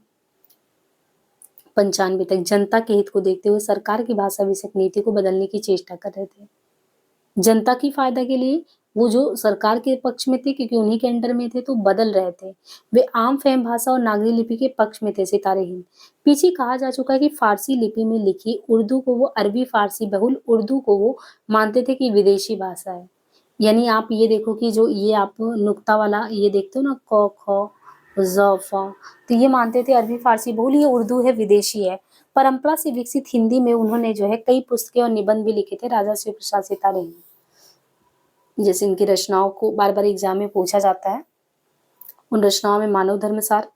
95 तक जनता के हित को देखते हुए सरकार की भाषा विषयक नीति को बदलने की चेष्टा कर रहे थे। जनता की फायदा के लिए वो जो सरकार के पक्ष में थे, क्योंकि उन्हीं के अंडर में थे, तो बदल रहे थे। वे आम फहम भाषा और नागरी लिपि के पक्ष में थे। सितारे हिंद पीछे कहा जा चुका है कि फारसी लिपि में लिखी उर्दू को वो अरबी फारसी बहुल उर्दू को वो मानते थे कि विदेशी भाषा है। यानी आप ये देखो कि जो ये आप नुक्ता वाला ये देखते हो ना, क ख ज़ फ, तो ये मानते थे अरबी फारसी बहुल ये उर्दू है, विदेशी है। परंपरा से विकसित हिंदी में उन्होंने जो है कई पुस्तकें और निबंध भी लिखे थे राजा शिव प्रसाद सितारे हिंद। जैसे इनकी रचनाओं को बार बार एग्जाम में पूछा जाता है। उन रचनाओं में मानव धर्म सार,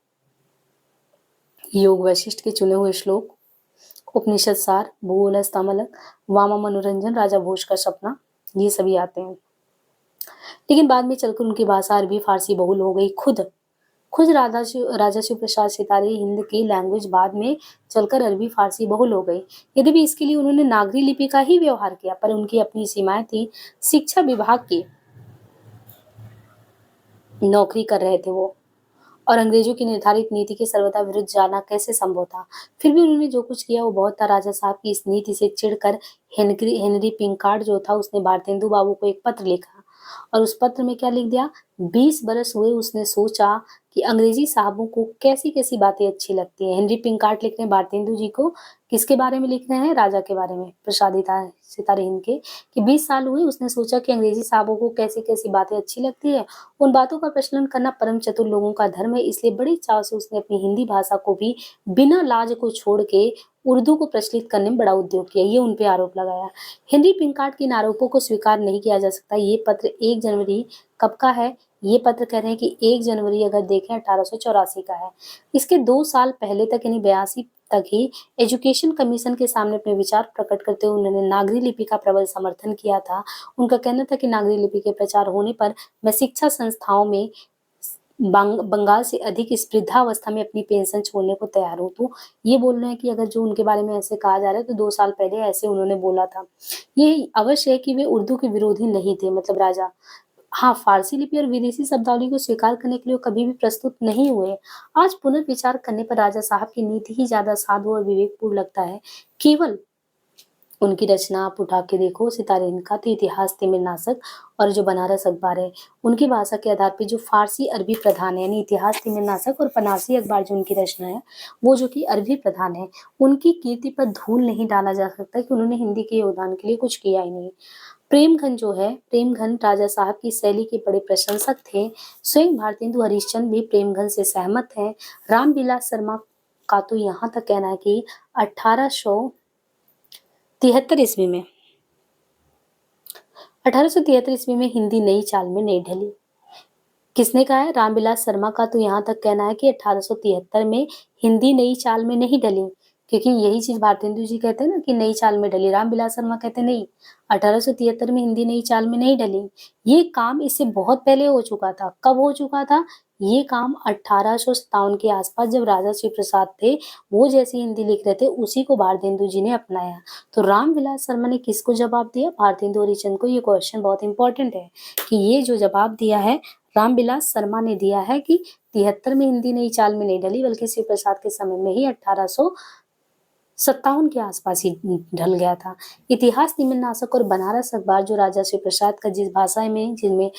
योग वशिष्ठ के चुने हुए श्लोक, उपनिषद सार, भूगोल हस्तामलक, वामा मनोरंजन, राजा भोज का सपना, ये सभी आते हैं। लेकिन बाद में चलकर उनकी भाषा अरबी फारसी बहुल हो गई। खुद राजा शिव प्रसाद सितारे हिंद की लैंग्वेज बाद में चलकर अरबी फारसी बहुल हो गई। यद्यपि इसके लिए उन्होंने नागरी लिपि का ही व्यवहार किया, पर उनकी अपनी सीमाएं थी। शिक्षा विभाग की नौकरी कर रहे थे वो, और अंग्रेजों की निर्धारित नीति के सर्वथा विरुद्ध जाना कैसे संभव था। फिर भी उन्होंने जो कुछ किया वो बहुत था। राजा साहब की इस नीति से चिढ़कर हेनरी हेनरी पिंकार्ड जो था उसने भारतेंदु बाबू को एक पत्र लिखा, और उस पत्र में क्या लिख दिया, 20 बरस हुए उसने सोचा कि अंग्रेजी साहबों को कैसी-कैसी बातें अच्छी लगती हैं। हेनरी पिंकार्ड लिख रहे हैं भारतेंदु जी को, किसके बारे में लिख रहे हैं? राजा के बारे में, प्रसादिता सितारे हिंद के, कि 20 साल हुए उसने सोचा कि अंग्रेजी साहबों को कैसी-कैसी बातें अच्छी लगती है। उन बातों का प्रचलन करना परम चतुर लोगों का धर्म है, इसलिए बड़े चाव से उसने अपनी हिंदी भाषा को भी बिना लाज को छोड़ के उर्दू को प्रचलित करने में बड़ा उद्योग किया। ये उन पे आरोप लगाया। हेनरी पिंकार्ड के इन आरोपों को स्वीकार नहीं किया जा सकता। ये पत्र 1 जनवरी कब का है? ये पत्र कह रहे हैं कि 1 जनवरी अगर देखें 1884 का है। इसके 2 साल पहले तक यानी 82 तक ही एजुकेशन कमीशन के सामने अपने विचार प्रकट करते हुए उन्होंने नागरी लिपि का प्रबल समर्थन किया था। उनका कहना था कि नागरी लिपि के प्रचार होने पर मैं शिक्षा संस्थाओं में बंगाल से अधिक इस वृद्धावस्था में अपनी पेंशन छोड़ने को तैयार हूँ। तो ये बोल रहे हैं कि अगर जो उनके बारे में ऐसे कहा जा रहा है तो 2 साल पहले ऐसे उन्होंने बोला था। ये अवश्य है कि वे उर्दू के विरोधी नहीं थे, मतलब राजा। हाँ, फ़ारसी लिपि और विदेशी शब्दावली को स्वीकार करने के लिए वो कभी भी प्रस्तुत नहीं हुए। आज पुनर्विचार करने पर राजा साहब की नीति ही ज़्यादा साधु और विवेकपूर्ण लगता है। केवल उनकी रचना आप उठा के देखो, सितारे इनका तो इतिहास तिमिरनाशक और जो बनारस अखबार है, उनकी भाषा के आधार पे जो फ़ारसी अरबी प्रधान है, यानी इतिहास तिमिरनाशक और बनारसी अखबार जो उनकी रचना है, वो जो कि अरबी प्रधान है, उनकी कीर्ति पर धूल नहीं डाला जा सकता कि उन्होंने हिंदी के योगदान के लिए कुछ किया ही नहीं। प्रेमघन जो है, प्रेमघन राजा साहब की शैली के बड़े प्रशंसक थे। स्वयं भारतेंदु हरिश्चंद्र भी प्रेमघन से सहमत हैं। रामविलास शर्मा का तो यहाँ तक कहना है कि 1873 ईस्वी में 1873 ईस्वी में हिंदी नई चाल में नहीं ढली। किसने कहा है? रामविलास शर्मा का तो यहाँ तक कहना है कि 1873 में हिंदी नई चाल में नहीं ढली, क्योंकि यही चीज़ भारतेंदु जी कहते हैं ना कि नई चाल में ढली, रामविलास शर्मा कहते नहीं, 1873 में हिंदी नई चाल में नहीं ढली। ये काम इससे बहुत पहले हो चुका था। कब हो चुका था? ये काम 1857 के आसपास जब राजा शिव प्रसाद थे, वो जैसी हिंदी लिख रहे थे, उसी को भारतेंदु जी ने अपनाया। तो रामविलास शर्मा ने किसको जवाब दिया? भारतेंदु हरिश्चंद्र को। ये क्वेश्चन बहुत इंपॉर्टेंट है कि ये जो जवाब दिया है रामविलास शर्मा ने दिया है कि 73 में हिंदी नई चाल में नहीं ढली, बल्कि शिव प्रसाद के समय में ही 1857 के आसपास ही ढल गया था। इतिहास तिमिरनाशक और बनारस अखबार जो राजा शिव प्रसाद का जिस भाषा में जिनमें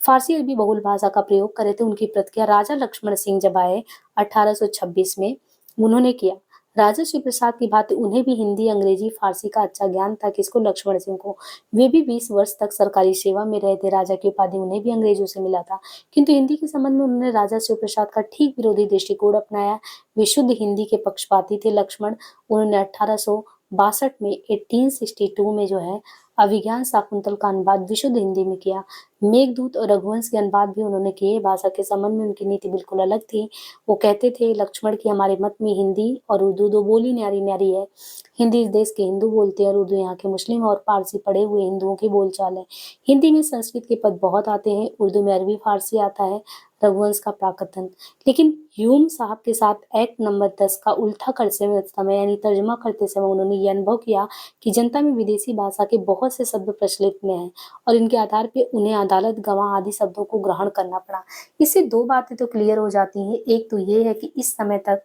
फारसी अरबी बहुल भाषा का प्रयोग करे थे, उनकी प्रतिक्रिया राजा लक्ष्मण सिंह जब आए 1826 में, उन्होंने किया। राजा शिव प्रसाद की भांति उन्हें भी हिंदी, अंग्रेजी, फारसी का अच्छा ज्ञान था। किसको? लक्ष्मण सिंह को। वे भी 20 वर्ष तक सरकारी सेवा में रहे थे। राजा की उपाधि उन्हें भी अंग्रेजों से मिला था, किंतु हिंदी के संबंध में उन्होंने राजा शिव प्रसाद का ठीक विरोधी दृष्टिकोण अपनाया। वे शुद्ध हिंदी के पक्षपाती थे। लक्ष्मण, उन्होंने 1862 में 1862 में जो है अभिज्ञान शाकुंतल का अनुवाद विशुद्ध हिंदी में किया। मेघदूत और रघुवंश के अनुवाद भी उन्होंने किए। भाषा के संबंध में उनकी नीति बिल्कुल अलग थी। वो कहते थे लक्ष्मण की हमारे मत में हिंदी और उर्दू दो बोली न्यारी न्यारी है। हिंदी इस देश के हिंदू बोलते हैं और उर्दू यहाँ के मुस्लिम और पारसी पढ़े हुए हिंदुओं की बोलचाल है। हिंदी में संस्कृत के पद बहुत आते हैं, उर्दू में अरबी फारसी आता है, रघुवंश का प्राकथन। लेकिन ह्यूम साहब के साथ एक्ट नंबर 10 का उल्टा करते समय यानी तर्जमा करते समय उन्होंने ये अनुभव किया कि जनता में विदेशी भाषा के बहुत से शब्द प्रचलित में हैं और इनके आधार पे उन्हें अदालत, गवाह आदि शब्दों को ग्रहण करना पड़ा। इससे 2 बातें तो क्लियर हो जाती हैं। एक तो ये है कि इस समय तक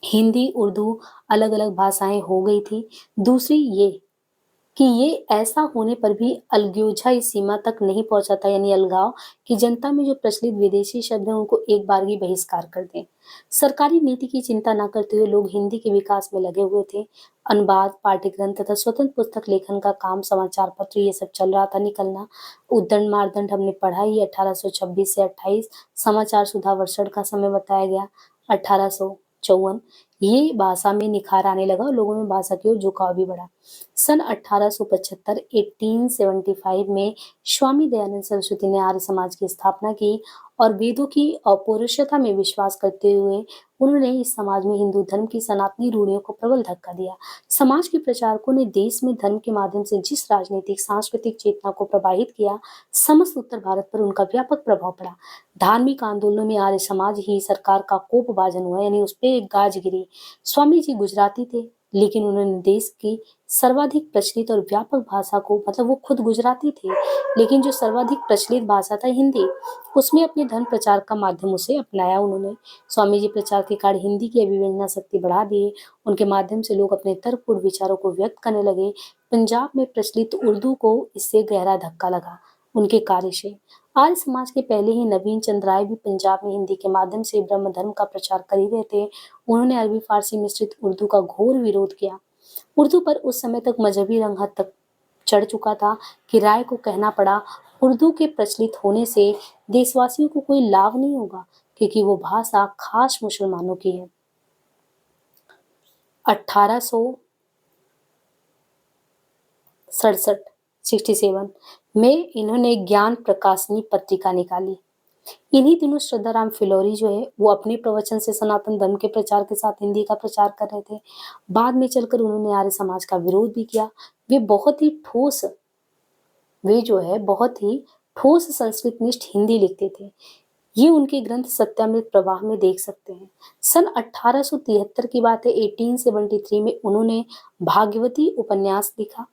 हिंदी, उर्दू अलग-अलग भाषाएँ हो गई थी। दूसरी ये कि ये ऐसा होने पर भी अलग्यूझा इस सीमा तक नहीं पहुँचा था, यानी अलगाव, कि जनता में जो प्रचलित विदेशी शब्द हैं उनको एक बारगी बहिष्कार कर दें। सरकारी नीति की चिंता न करते हुए लोग हिंदी के विकास में लगे हुए थे। अनुवाद, पाठ्यग्रंथ तथा स्वतंत्र पुस्तक लेखन का काम, समाचार पत्र ये सब चल रहा था निकलना। उद्दंड मारदंड हमने पढ़ा ही 1826 से 28, समाचार सुधा वर्षण का समय बताया गया 1854। ये भाषा में निखार आने लगा और लोगों में भाषा की ओर झुकाव भी बढ़ा। सन 1875 1875 में स्वामी दयानंद सरस्वती ने आर्य समाज की स्थापना की और वेदों की अपौरुषेयता में विश्वास करते हुए उन्होंने इस समाज में हिंदू धर्म की सनातनी रूढ़ियों को प्रबल धक्का दिया। समाज के प्रचारकों ने देश में धर्म के माध्यम से जिस राजनीतिक सांस्कृतिक चेतना को प्रवाहित किया, समस्त उत्तर भारत पर उनका व्यापक प्रभाव पड़ा। धार्मिक आंदोलनों में आर्य समाज ही सरकार का कोपभाजन हुआ, यानी उस पर एक गाज गिरी। स्वामी जी गुजराती थे, लेकिन उन्होंने देश की सर्वाधिक प्रचलित और व्यापक भाषा को, मतलब वो खुद गुजराती थे, लेकिन जो सर्वाधिक प्रचलित भाषा था हिंदी, उसमें अपने धर्म प्रचार का माध्यम उसे अपनाया उन्होंने। स्वामी जी प्रचार के कारण हिंदी की अभिव्यंजना शक्ति बढ़ा दिए। उनके माध्यम से लोग अपने तर्कपूर्ण विचारों को व्यक्त करने लगे। पंजाब में प्रचलित उर्दू को इससे गहरा धक्का लगा। उनके कार्य से आर्य समाज के पहले ही नवीन चंद्र राय भी पंजाब में हिंदी के माध्यम से ब्रह्म धर्म का प्रचार कर ही रहे थे। उन्होंने अरबी फारसी मिश्रित उर्दू का घोर विरोध किया। उर्दू पर उस समय तक मजहबी रंग हद तक चढ़ चुका था कि राय को कहना पड़ा, उर्दू के प्रचलित होने से देशवासियों को कोई लाभ नहीं होगा, क्योंकि वो भाषा खास मुसलमानों की है। 1867 में इन्होंने ज्ञान प्रकाशनी पत्रिका निकाली। इन्हीं दिनों श्रद्धाराम फिलौरी जो है वो अपने प्रवचन से सनातन धर्म के प्रचार के साथ हिंदी का प्रचार कर रहे थे। बाद में चलकर उन्होंने आर्य समाज का विरोध भी किया। वे बहुत ही ठोस वे जो है बहुत ही ठोस संस्कृत निष्ठ हिंदी लिखते थे। ये उनके ग्रंथ सत्यामृत प्रवाह में देख सकते हैं। सन 1873 की बात है, 1873 में उन्होंने भाग्यवती उपन्यास लिखा।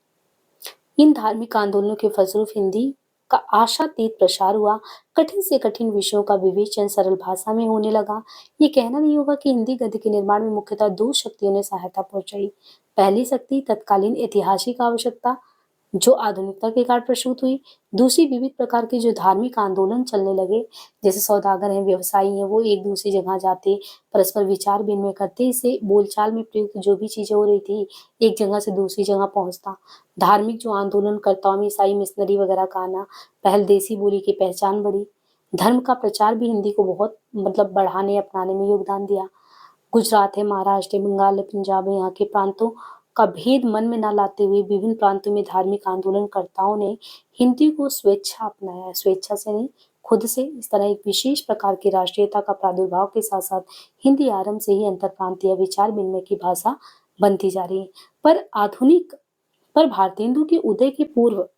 इन धार्मिक आंदोलनों के फलस्वरूप हिंदी का आशातीत प्रसार हुआ। कठिन से कठिन विषयों का विवेचन सरल भाषा में होने लगा। ये कहना नहीं होगा कि हिंदी गद्य के निर्माण में मुख्यतः दो शक्तियों ने सहायता पहुंचाई। पहली शक्ति तत्कालीन ऐतिहासिक आवश्यकता जो आधुनिकता के कारण प्रसूत हुई। दूसरी विविध प्रकार के जो धार्मिक आंदोलन चलने लगे, जैसे सौदागर हैं, व्यवसायी हैं, वो एक दूसरी जगह जाते, परस्पर विचार विनिमय करते। इससे बोलचाल में प्रयुक्त जो भी चीजें हो रही थी, एक जगह से दूसरी जगह पहुंचता। धार्मिक जो आंदोलनकर्ताओं में ईसाई मिशनरी वगैरह का आना, पहल देसी बोली की पहचान बढ़ी। धर्म का प्रचार भी हिंदी को बहुत, मतलब बढ़ाने अपनाने में योगदान दिया। गुजरात है, महाराष्ट्र है, बंगाल है, पंजाब है, यहाँ के प्रांतों का भेद मन में न लाते हुए विभिन्न प्रांतों में धार्मिक आंदोलनकर्ताओं ने हिंदी को स्वेच्छा अपनाया। स्वेच्छा से नहीं, खुद से। इस तरह एक विशेष प्रकार की राष्ट्रीयता का प्रादुर्भाव के साथ साथ हिंदी आरंभ से ही अंतरप्रांतीय विचार विनिमय की भाषा बनती जा रही है। पर भारतेंदु के उदय के पूर्व,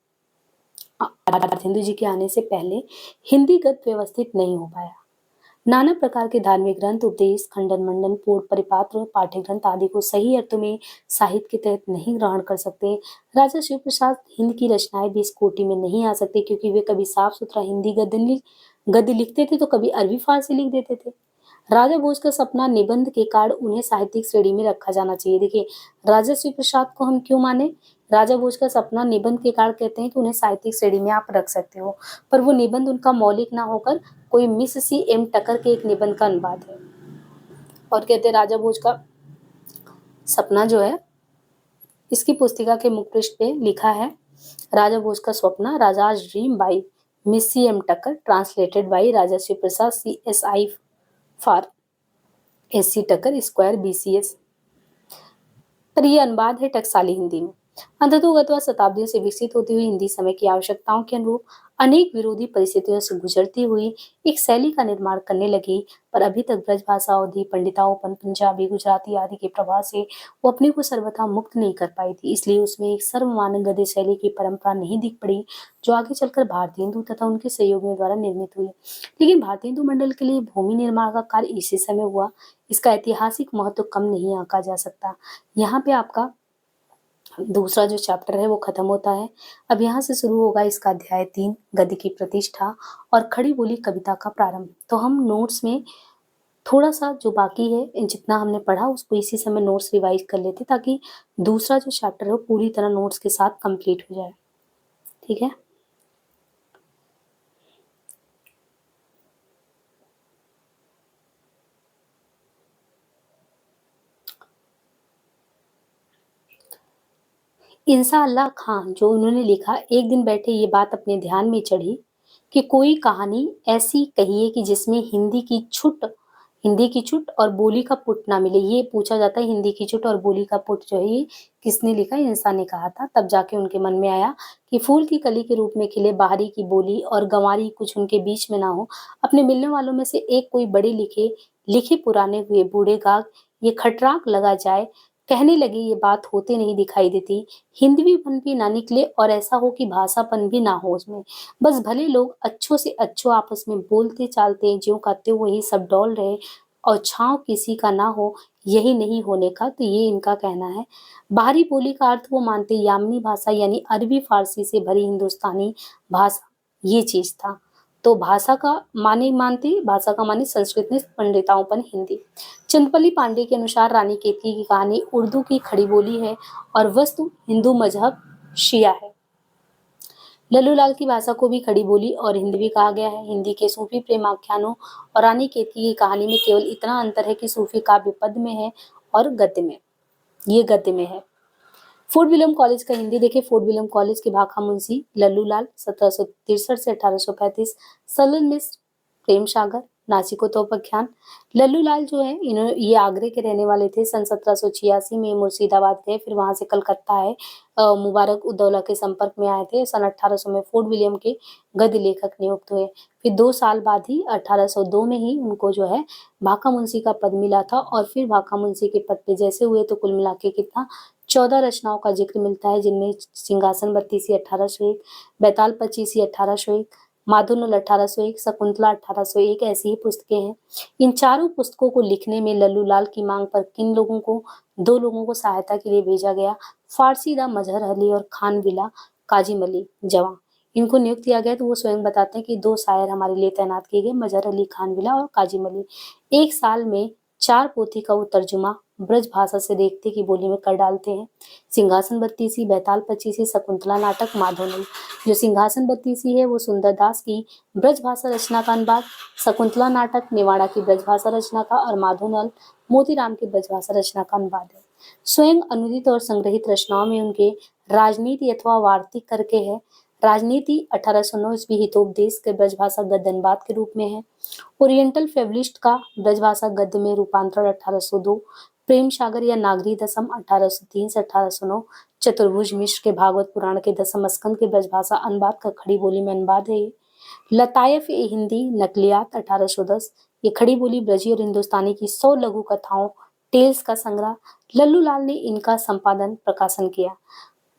भारतेंदु जी के आने से पहले हिंदी गद्य व्यवस्थित नहीं हो पाया। नाना प्रकार के धार्मिक ग्रंथ, उपदेश, खंडन मंडन, पूर्ण परिपात्र, पाठ्य ग्रंथ आदि को सही अर्थों में साहित्य के तहत नहीं ग्रहण कर सकते। राजा शिव प्रसाद हिंद की रचनाएं भी इस कोटि में नहीं आ सकती, क्योंकि वे कभी साफ सुथरा हिंदी गद्य लिखते थे तो कभी अरबी फारसी लिख देते थे। राजा भोज का सपना निबंध के कारण उन्हें साहित्यिक श्रेणी में रखा जाना चाहिए। देखिए, राजा शिव प्रसाद को हम क्यों माने? राजा भोज का सपना निबंध के कारण कहते हैं कि उन्हें साहित्यिक श्रेणी में आप रख सकते हो, पर वो निबंध उनका मौलिक ना होकर कोई मिस सी एम टकर के एक निबंध का अनुवाद है। और कहते हैं राजा भोज का सपना जो है, इसकी पुस्तिका के मुख पृष्ठ पे लिखा है, राजा भोज का स्वप्न, Raja's dream by miss C M Tucker, translated by Raja Shiv Prasad, CSI for SC Tucker square BCS। पर यह अनुवाद है टकसाली हिंदी में। अंततोगत्वा शताब्दियों से विकसित होती हुई हिंदी समय की आवश्यकताओं के अनुरूप अनेक विरोधी परिस्थितियों से गुजरती हुई एक शैली का निर्माण करने लगी, पर अभी तक ब्रजभाषा, अवधी, पंडिताओपन, पंजाबी, गुजराती आदि के प्रभाव से वो अपने को सर्वथा मुक्त नहीं कर पाई थी। इसलिए उसमें एक सर्वमान्य गद्य शैली की परंपरा नहीं दिख पड़ी, जो आगे चलकर भारतेंदु तथा उनके सहयोगियों द्वारा निर्मित हुई। लेकिन भारतेंदु मंडल के लिए भूमि निर्माण का कार्य इसी समय हुआ। इसका ऐतिहासिक महत्व कम नहीं आंका जा सकता। यहाँ पे आपका दूसरा जो चैप्टर है वो खत्म होता है। अब यहाँ से शुरू होगा इसका अध्याय 3, गद्य की प्रतिष्ठा और खड़ी बोली कविता का प्रारंभ। तो हम नोट्स में थोड़ा सा जो बाकी है, जितना हमने पढ़ा उसको इसी समय नोट्स रिवाइज कर लेते, ताकि दूसरा जो चैप्टर है वो पूरी तरह नोट्स के साथ कंप्लीट हो जाए। ठीक है। इंशाअल्लाह खान जो उन्होंने लिखा, एक दिन बैठे ये बात अपने ध्यान में चढ़ी कि कोई कहानी ऐसी कहिए कि जिसमें हिंदी की छुट और बोली का पुट ना मिले। ये पूछा जाता है, हिंदी की छुट और बोली का पुट जो है ये किसने लिखा? इंसान ने कहा था। तब जाके उनके मन में आया कि फूल की कली के रूप में खिले बाहरी की बोली और गंवारी कुछ उनके बीच में ना हो। अपने मिलने वालों में से एक कोई बड़े लिखे पुराने हुए बूढ़े गाग ये खटराक लगा जाए। कहने लगे ये बात होते नहीं दिखाई देती, हिंदवीपन भी ना निकले और ऐसा हो कि भाषापन भी ना हो उसमें। बस भले लोग अच्छों से अच्छो आपस में बोलते चालते ज्यों करते वही सब डौल रहे। और छाँव किसी का ना हो, यही नहीं होने का, तो ये इनका कहना है। बाहरी बोली का अर्थ वो मानते यामनी भाषा यानी अरबी फारसी से भरी हिंदुस्तानी भाषा, ये चीज था। तो भाषा का माने मानते भाषा का माने संस्कृत में पंडिताओपन हिंदी। चंदपली पांडे के अनुसार रानी केतकी की कहानी उर्दू की खड़ी बोली है और वस्तु हिंदू मजहब शिया है। लल्लू लाल की भाषा को भी खड़ी बोली और हिंदवी कहा गया है। हिंदी के सूफी प्रेम आख्यानों और रानी केतकी की कहानी में केवल इतना अंतर है कि सूफी काव्य पद में है और गद्य में, ये गद्य में है। फोर्ट विलियम कॉलेज का हिंदी देखिए। फोर्ट विलियम कॉलेज के भाखा मुंशी लल्लू लाल 1763 से 1835, सरल मिश्र, प्रेम सागर, नासिको तोपख्यान। लल्लू लाल जो है इन्होंने ये आगरे के रहने वाले थे। सन 1786 में मुर्शिदाबाद गए, फिर वहां से कलकत्ता आए, मुबारक उद्दौला के संपर्क में आए थे। सन 1800 में फोर्ट विलियम के गद्य लेखक नियुक्त हुए। फिर 2 साल बाद ही 1802 में ही उनको जो है भाका मुंशी का पद मिला था और फिर भाका मुंशी के पद पे जैसे हुए तो कुल मिला के कितना 14 रचनाओं का जिक्र मिलता है, जिनमें सिंहासन बत्तीसी 1801, बैताल पच्चीसी 1801, माधुनल 1801, शकुंतला 1801 ऐसी ही पुस्तकें हैं। इन चारों पुस्तकों को लिखने में लल्लू लाल की मांग पर किन लोगों को 2 लोगों को सहायता के लिए भेजा गया, फारसी दा मजहर अली और खान विला काजिम अली जवां। इनको नियुक्त किया गया तो वो स्वयं बताते हैं कि 2 शायर हमारे लिए तैनात किए गए, मजहर अली खान विला और काजिम अली। 1 साल में 4 पोथी का वो तर्जुमा ब्रज भाषा से रेखते की बोली में कर डालते हैं। सिंहासन बत्तीसी, बैताल पच्चीसी, शकुंतला नाटक, माधवनल। जो सिंहासन बत्तीसी है वो सुंदरदास की ब्रज भाषा रचना का अनुवाद, शकुंतला नाटक नेवाड़ा की ब्रज भाषा रचना का और माधवनल मोतीराम की ब्रज भाषा रचना का अनुवाद है। स्वयं अनुदित और संग्रहित रचनाओं में उनके राजनीति अथवा वार्तिक करके है। राजनीति 1809 ईस्वी हितोपदेश के ब्रजभाषा गद्य अनुवाद के रूप में है। ओरिएंटल फेवलिस्ट का ब्रजभाषा गद्य में रूपांतरण 1802, प्रेम सागर या नागरी दशम 1803 से 1809, चतुर्भुज मिश्र के भागवत पुराण के दशम स्कंद के ब्रजभाषा अनुवाद का खड़ी बोली में अनुवाद है। लतायफ ए हिंदी नकलियात 1810, ये खड़ी बोली ब्रजी और हिंदुस्तानी की 100 लघु कथाओं टेल्स का संग्रह। लल्लू लाल ने इनका संपादन प्रकाशन किया।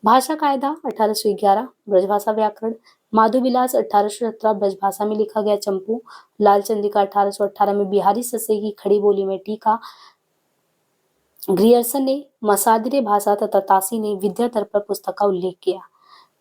भाषा कायदा 1811, ब्रजभाषा व्याकरण। माधु विलास 1817 ब्रजभाषा में लिखा गया चंपू। लाल चंद्रिका 1818 में बिहारी सस्से की खड़ी बोली में टीका। ग्रियर्सन ने मसादिरे भाषा तथा तासी ने विद्याधर पर पुस्तक का उल्लेख किया।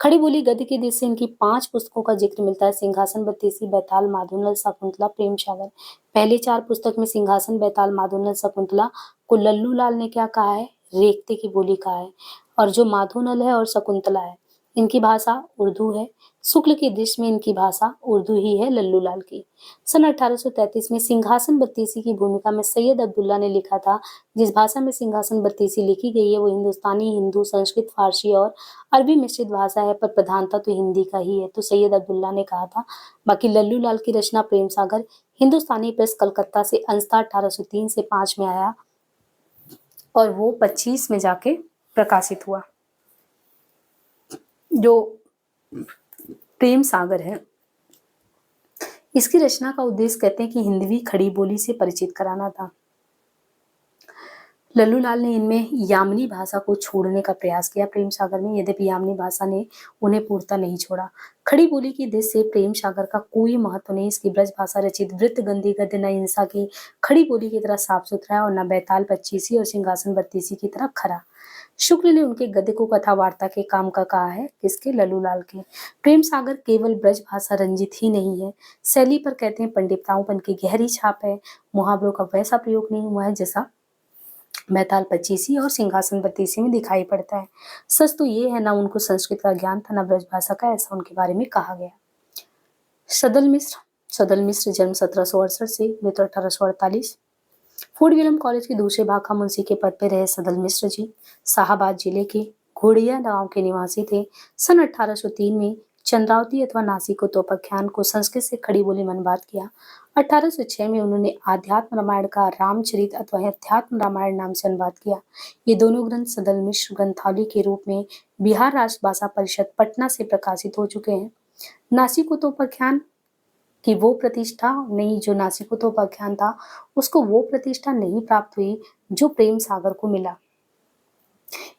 खड़ी बोली गद्य की दृष्टि से इनकी 5 पुस्तकों का जिक्र मिलता है। सिंहासन बत्तीसी, बैताल, माधवनल, शकुंतला, प्रेम सागर। पहले 4 पुस्तक में सिंहासन, बैताल, माधवनल, शकुंतला को लल्लू लाल ने क्या कहा है, रेखते की बोली कहा है। और जो माधवनल है और शकुंतला है इनकी भाषा उर्दू है। शुक्ल की दृष्टि में इनकी भाषा उर्दू ही है लल्लू लाल की। सन 1833 में सिंहासन बत्तीसी की भूमिका में सैयद अब्दुल्ला ने लिखा था। जिस भाषा में सिंहासन बत्तीसी लिखी गई है वो हिंदुस्तानी, हिंदू, संस्कृत, फारसी और अरबी मिश्रित भाषा है, पर प्रधानता तो हिंदी का ही है, तो सैयद अब्दुल्ला ने कहा था। बाकी लल्लू लाल की रचना प्रेम सागर हिंदुस्तानी प्रेस कलकत्ता से अंशतः 1803 से 5 में आया और वो 25 में जाके प्रकाशित हुआ। जो प्रेम सागर है इसकी रचना का उद्देश्य कहते हैं कि हिंदवी खड़ी बोली से परिचित कराना था। लल्लू लाल ने इनमें यामनी भाषा को छोड़ने का प्रयास किया प्रेम सागर में, यद्यपि यामनी भाषा ने उन्हें पूर्णतः नहीं छोड़ा। खड़ी बोली की दृष्टि से प्रेम सागर का कोई महत्व नहीं। इसकी ब्रज भाषा रचित वृत्त गंदी गद्य न हिंसा की खड़ी बोली की तरह साफ सुथरा है और न बैताल पच्चीसी और सिंहासन बत्तीसी की तरह खरा। शुक्ल ने उनके गद्य को कथा वार्ता के काम का कहा है, किसके, लल्लू लाल के। प्रेम सागर केवल ब्रज भाषा रंजित ही नहीं है, शैली पर कहते हैं पंडिताओंपन की गहरी छाप है। मुहावरों का वैसा प्रयोग नहीं हुआ है जैसा बैताल पच्चीसी और सिंहासन बत्तीसी में दिखाई पड़ता है। सच तो ये है ना उनको संस्कृत का ज्ञान था ना ब्रज भाषा का, ऐसा उनके बारे में कहा गया। सदल मिश्र जन्म 1768 से मृत्यु 1848। फोर्ट विलियम कॉलेज के दूसरे भाखा मुंशी के पद पर रहे सदल मिश्र जी शाहाबाद जिले के घोड़िया गांव के निवासी थे। सन 1803 में चंद्रावती अथवा नासिको तोपख्यान को संस्कृत से खड़ी बोली में अनुवाद किया। 1806 में उन्होंने आध्यात्म रामायण का रामचरित अथवा अध्यात्म रामायण नाम से अनुवाद किया। ये दोनों ग्रंथ सदल मिश्र ग्रंथावली के रूप में बिहार राष्ट्र भाषा परिषद पटना से प्रकाशित हो चुके हैं। नासिको तोपख्यान कि वो प्रतिष्ठा नहीं, जो नासिकोतोपाख्यान था उसको वो प्रतिष्ठा नहीं प्राप्त हुई जो प्रेम सागर को मिला।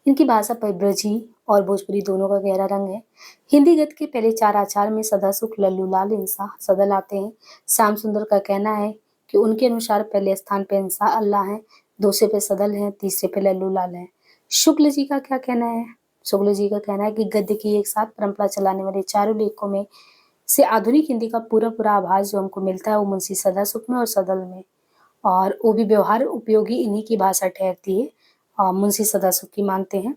इनकी भाषा पर ब्रजी और भोजपुरी दोनों का गहरा रंग है। हिंदी गद्य के पहले 4 आचार्य में सदा सुख, लल्लू लाल, इंसा, सदल आते हैं। श्याम सुंदर का कहना है कि उनके अनुसार पहले स्थान पे इंसा अल्लाह हैं, दूसरे पे सदल हैं, तीसरे पे लल्लू लाल हैं। शुक्ल जी का क्या कहना है? शुक्ल जी का कहना है कि गद्य की एक साथ परंपरा चलाने वाले चारों लेखकों में से आधुनिक हिंदी का पूरा आभास जो हमको मिलता है वो मुंशी सदासुख में और सदल में, और वो भी व्यवहार उपयोगी इन्हीं की भाषा ठहरती है। मुंशी सदासुख की मानते हैं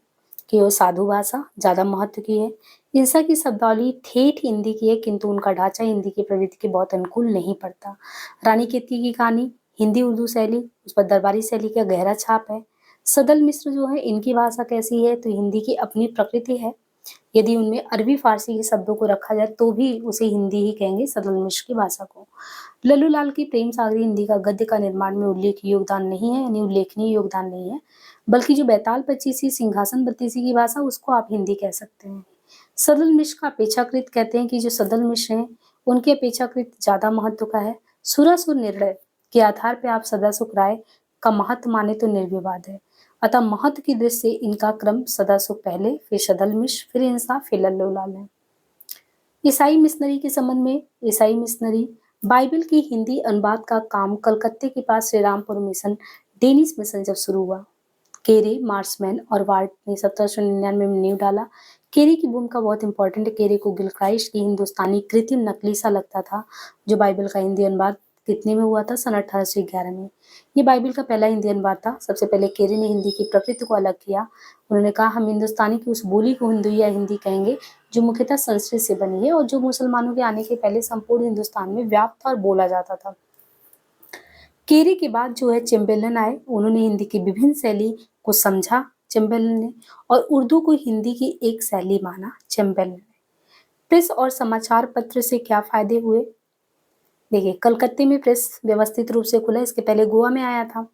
कि वो साधु भाषा ज़्यादा महत्व की है। इंसा की शब्दावली ठेठ हिंदी की है, किंतु उनका ढांचा हिंदी की प्रवृत्ति के बहुत अनुकूल नहीं पड़ता। रानी केतकी की कहानी हिंदी उर्दू शैली, उस पर दरबारी शैली का गहरा छाप है। सदल मिश्र जो है इनकी भाषा कैसी है, तो हिंदी की अपनी प्रकृति है। यदि उनमें अरबी फारसी के शब्दों को रखा जाए तो भी उसे हिंदी ही कहेंगे, सदल मिश्र की भाषा को। लल्लू लाल की प्रेम सागरी हिंदी का गद्य का निर्माण में उल्लेखनीय योगदान नहीं है, यानी उल्लेखनीय योगदान नहीं है, बल्कि जो बैताल पच्चीसी सिंहासन बत्तीसी की भाषा उसको आप हिंदी कह सकते हैं। सदल मिश्र का अपेक्षाकृत कहते हैं कि जो सदल मिश्र हैं उनके अपेक्षाकृत ज्यादा महत्व का है। सुरासुर निर्णय के आधार पर आप सदासुख राय का महत्व माने तो निर्विवाद है। अतः महत्व की दृष्टि से इनका क्रम सदासुख पहले, फिर सदल मिश्र, फिर इंसा, फिर लल्लू लाल है। ईसाई मिशनरी के संबंध में, ईसाई मिशनरी बाइबल की हिंदी अनुवाद का काम कलकत्ते के पास Shrirampur mission, Danish mission जब शुरू हुआ, केरे, मार्समैन और वार्ड ने 1799 में नींव डाला। केरे की भूमिका बहुत इंपॉर्टेंट है। केरे को गिलक्राइस्ट की हिंदुस्तानी कृत्रिम नकली सा लगता था, जो बाइबल का हिंदी अनुवाद कितने में हुआ था? सन 1811 में। ये बाइबल का पहला हिंदी अनुवाद था। सबसे पहले केरे ने हिंदी की प्रकृति को अलग किया। उन्होंने कहा हम हिंदुस्तानी की उस बोली को हिंदू या हिंदी कहेंगे जो मुख्यतः संस्कृत से बनी है और जो मुसलमानों के आने के पहले संपूर्ण हिंदुस्तान में व्याप्त था और बोला जाता था। केरे के बाद जो है चैम्बरलेन आए, उन्होंने हिंदी की विभिन्न शैली को समझा चैम्बरलेन ने, और उर्दू को हिंदी की एक शैली माना चैम्बरलेन ने। प्रेस और समाचार पत्र से क्या फायदे हुए? देखिए, कलकत्ते में प्रेस व्यवस्थित रूप से खुला, इसके पहले गोवा में आया था।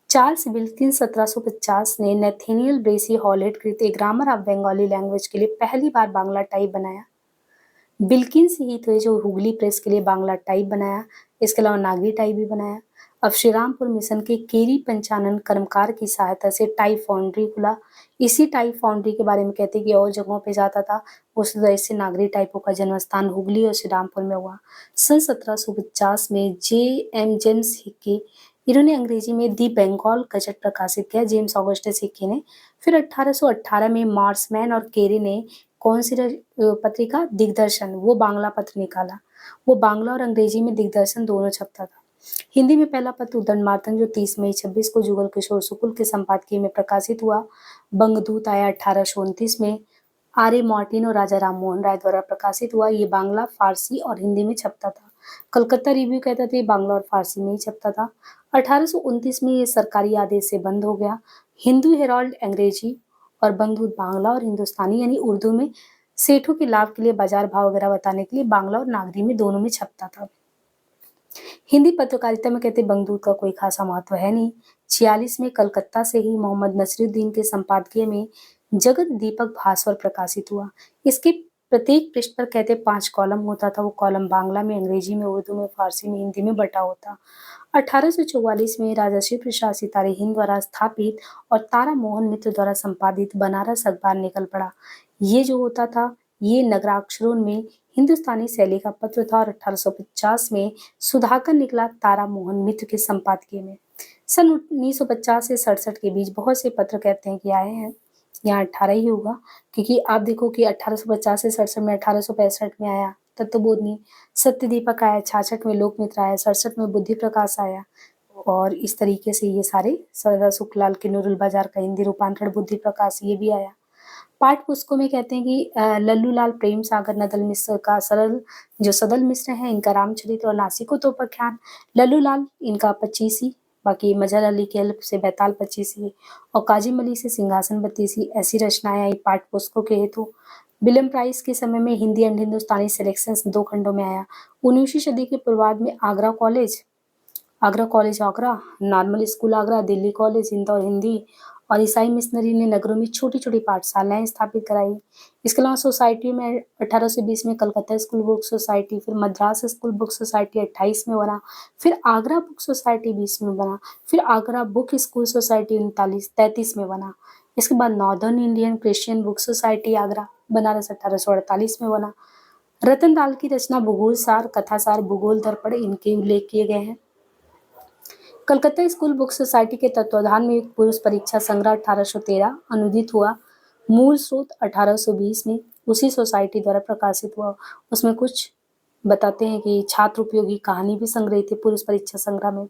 चार्ल्स विल्किंस 1750 ने नेथेनियल ब्रेसी हॉलेट कृत ए ग्रामर ऑफ बंगाली लैंग्वेज के लिए पहली बार बांग्ला टाइप बनाया। बिल्किंस ही थे जो हुगली प्रेस के लिए बांग्ला टाइप बनाया, इसके अलावा नागरी टाइप भी बनाया। अब श्रीरामपुर मिशन के केरी पंचानन कर्मकार की सहायता से टाइप फाउंड्री खुला। इसी टाइप फाउंड्री के बारे में कहते हैं कि और जगहों पे जाता था, उस तरह से नागरी टाइपों का जन्म स्थान हुगली और श्रीरामपुर में हुआ। सन 1750 में जे.एम. जेम्स हिक्की, इन्होंने अंग्रेजी में दी बंगाल गजट प्रकाशित किया, जेम्स ऑगस्टस हिक्की ने। फिर 1818 में मार्समैन और केरी ने कौन सी पत्रिका? दिग्दर्शन, वो बांग्ला पत्र निकाला। वो बांग्ला और अंग्रेजी में दिग्दर्शन दोनों छपता था। हिंदी में पहला पत्र उदंडमार्तन जो 30 मई 26 को जुगल किशोर शुक्ल के संपादकीय में प्रकाशित हुआ। बंगदूत आया 1829 में, आर्य मार्टिन और राजा राम मोहन राय द्वारा प्रकाशित हुआ। ये बांग्ला, फारसी और हिंदी में छपता था। कलकत्ता रिव्यू कहता था ये बांग्ला और फारसी में ही छपता था। 1829 में ये सरकारी आदेश से बंद हो गया। हिंदू हेराल्ड अंग्रेजी और बंगदूत बांग्ला और हिंदुस्तानी यानी उर्दू में सेठों के लाभ के लिए बाजार भाव वगैरह बताने के लिए बांग्ला और नागरी में दोनों में छपता था। हिंदी पत्रकारिता में कहते बंगदूत का कोई खासा महत्व है नहीं। 46 में कलकत्ता से ही मोहम्मद नसरुद्दीन के संपादकीय में जगत दीपक भास्वर प्रकाशित हुआ। इसके प्रत्येक पृष्ठ पर कहते 5 कॉलम होता था। वो कॉलम बांग्ला में, अंग्रेजी में, उर्दू में, फारसी में, हिंदी में बटा होता। 1844 में राजा शिव प्रसाद सितारे हिंद द्वारा स्थापित और तारा मोहन मित्र द्वारा संपादित बनारस अखबार निकल पड़ा। ये जो होता था ये नगराक्षरों में हिंदुस्तानी शैली का पत्र था और 1850 में सुधाकर निकला तारा मोहन मित्र के संपादकीय में। सन 1950 से 67 के बीच बहुत से पत्र कहते हैं कि आए हैं, यहाँ 18 ही होगा, क्योंकि आप देखो कि 1850 से 67 में, 1865 में आया तत्वबोधनी, सत्य दीपक आया, 66 में लोकमित्र आया, 67 में बुद्धि प्रकाश आया, और इस तरीके से ये सारे सरदार सुखलाल के नूरुल बाजार का हिंदी रूपांतरण बुद्धि प्रकाश ये भी आया। पाठ पुस्तकों में कहते हैं कि लल्लू लाल प्रेम सागर नदल मिश्र का सरल जो सदल मिश्र हैं इनका रामचरित्र और नासिको तोपख्यान, लल्लू लाल इनका पच्चीसी, बाकी मजहर अली के हेल्प से बैताल पच्चीसी और काजिम अली से सिंहासन बत्तीसी, ऐसी रचनाएं आई पाठ पुस्तकों के हेतु। विलियम प्राइस के समय में हिंदी एंड हिंदुस्तानी सिलेक्शंस 2 खंडों में आया। 19वीं सदी के पूर्वार्ध में Agra college Agra, normal school Agra, Delhi college Indore Hindi और ईसाई मिशनरी ने नगरों में छोटी छोटी पाठशालाएं स्थापित कराई। इसके अलावा सोसाइटी में 1820 में कलकत्ता स्कूल बुक सोसाइटी, फिर मद्रास स्कूल बुक सोसाइटी 28 में बना, फिर आगरा बुक सोसाइटी 20 में बना, फिर आगरा बुक स्कूल सोसाइटी 33 में बना। इसके बाद northern Indian Christian book society Agra Banaras 1848 में बना। रतन लाल की रचना भूगोल सार, कथासार, भूगोल दर्पण इनके उल्लेख किए गए हैं। कलकत्ता स्कूल बुक सोसाइटी के तत्वाधान में एक पुरुष परीक्षा संग्रह 1813 अनुदित हुआ। मूल स्रोत 1820 में उसी सोसाइटी द्वारा प्रकाशित हुआ। उसमें कुछ बताते हैं कि छात्र उपयोगी कहानी भी संग्रहित थी पुरुष परीक्षा संग्रह में।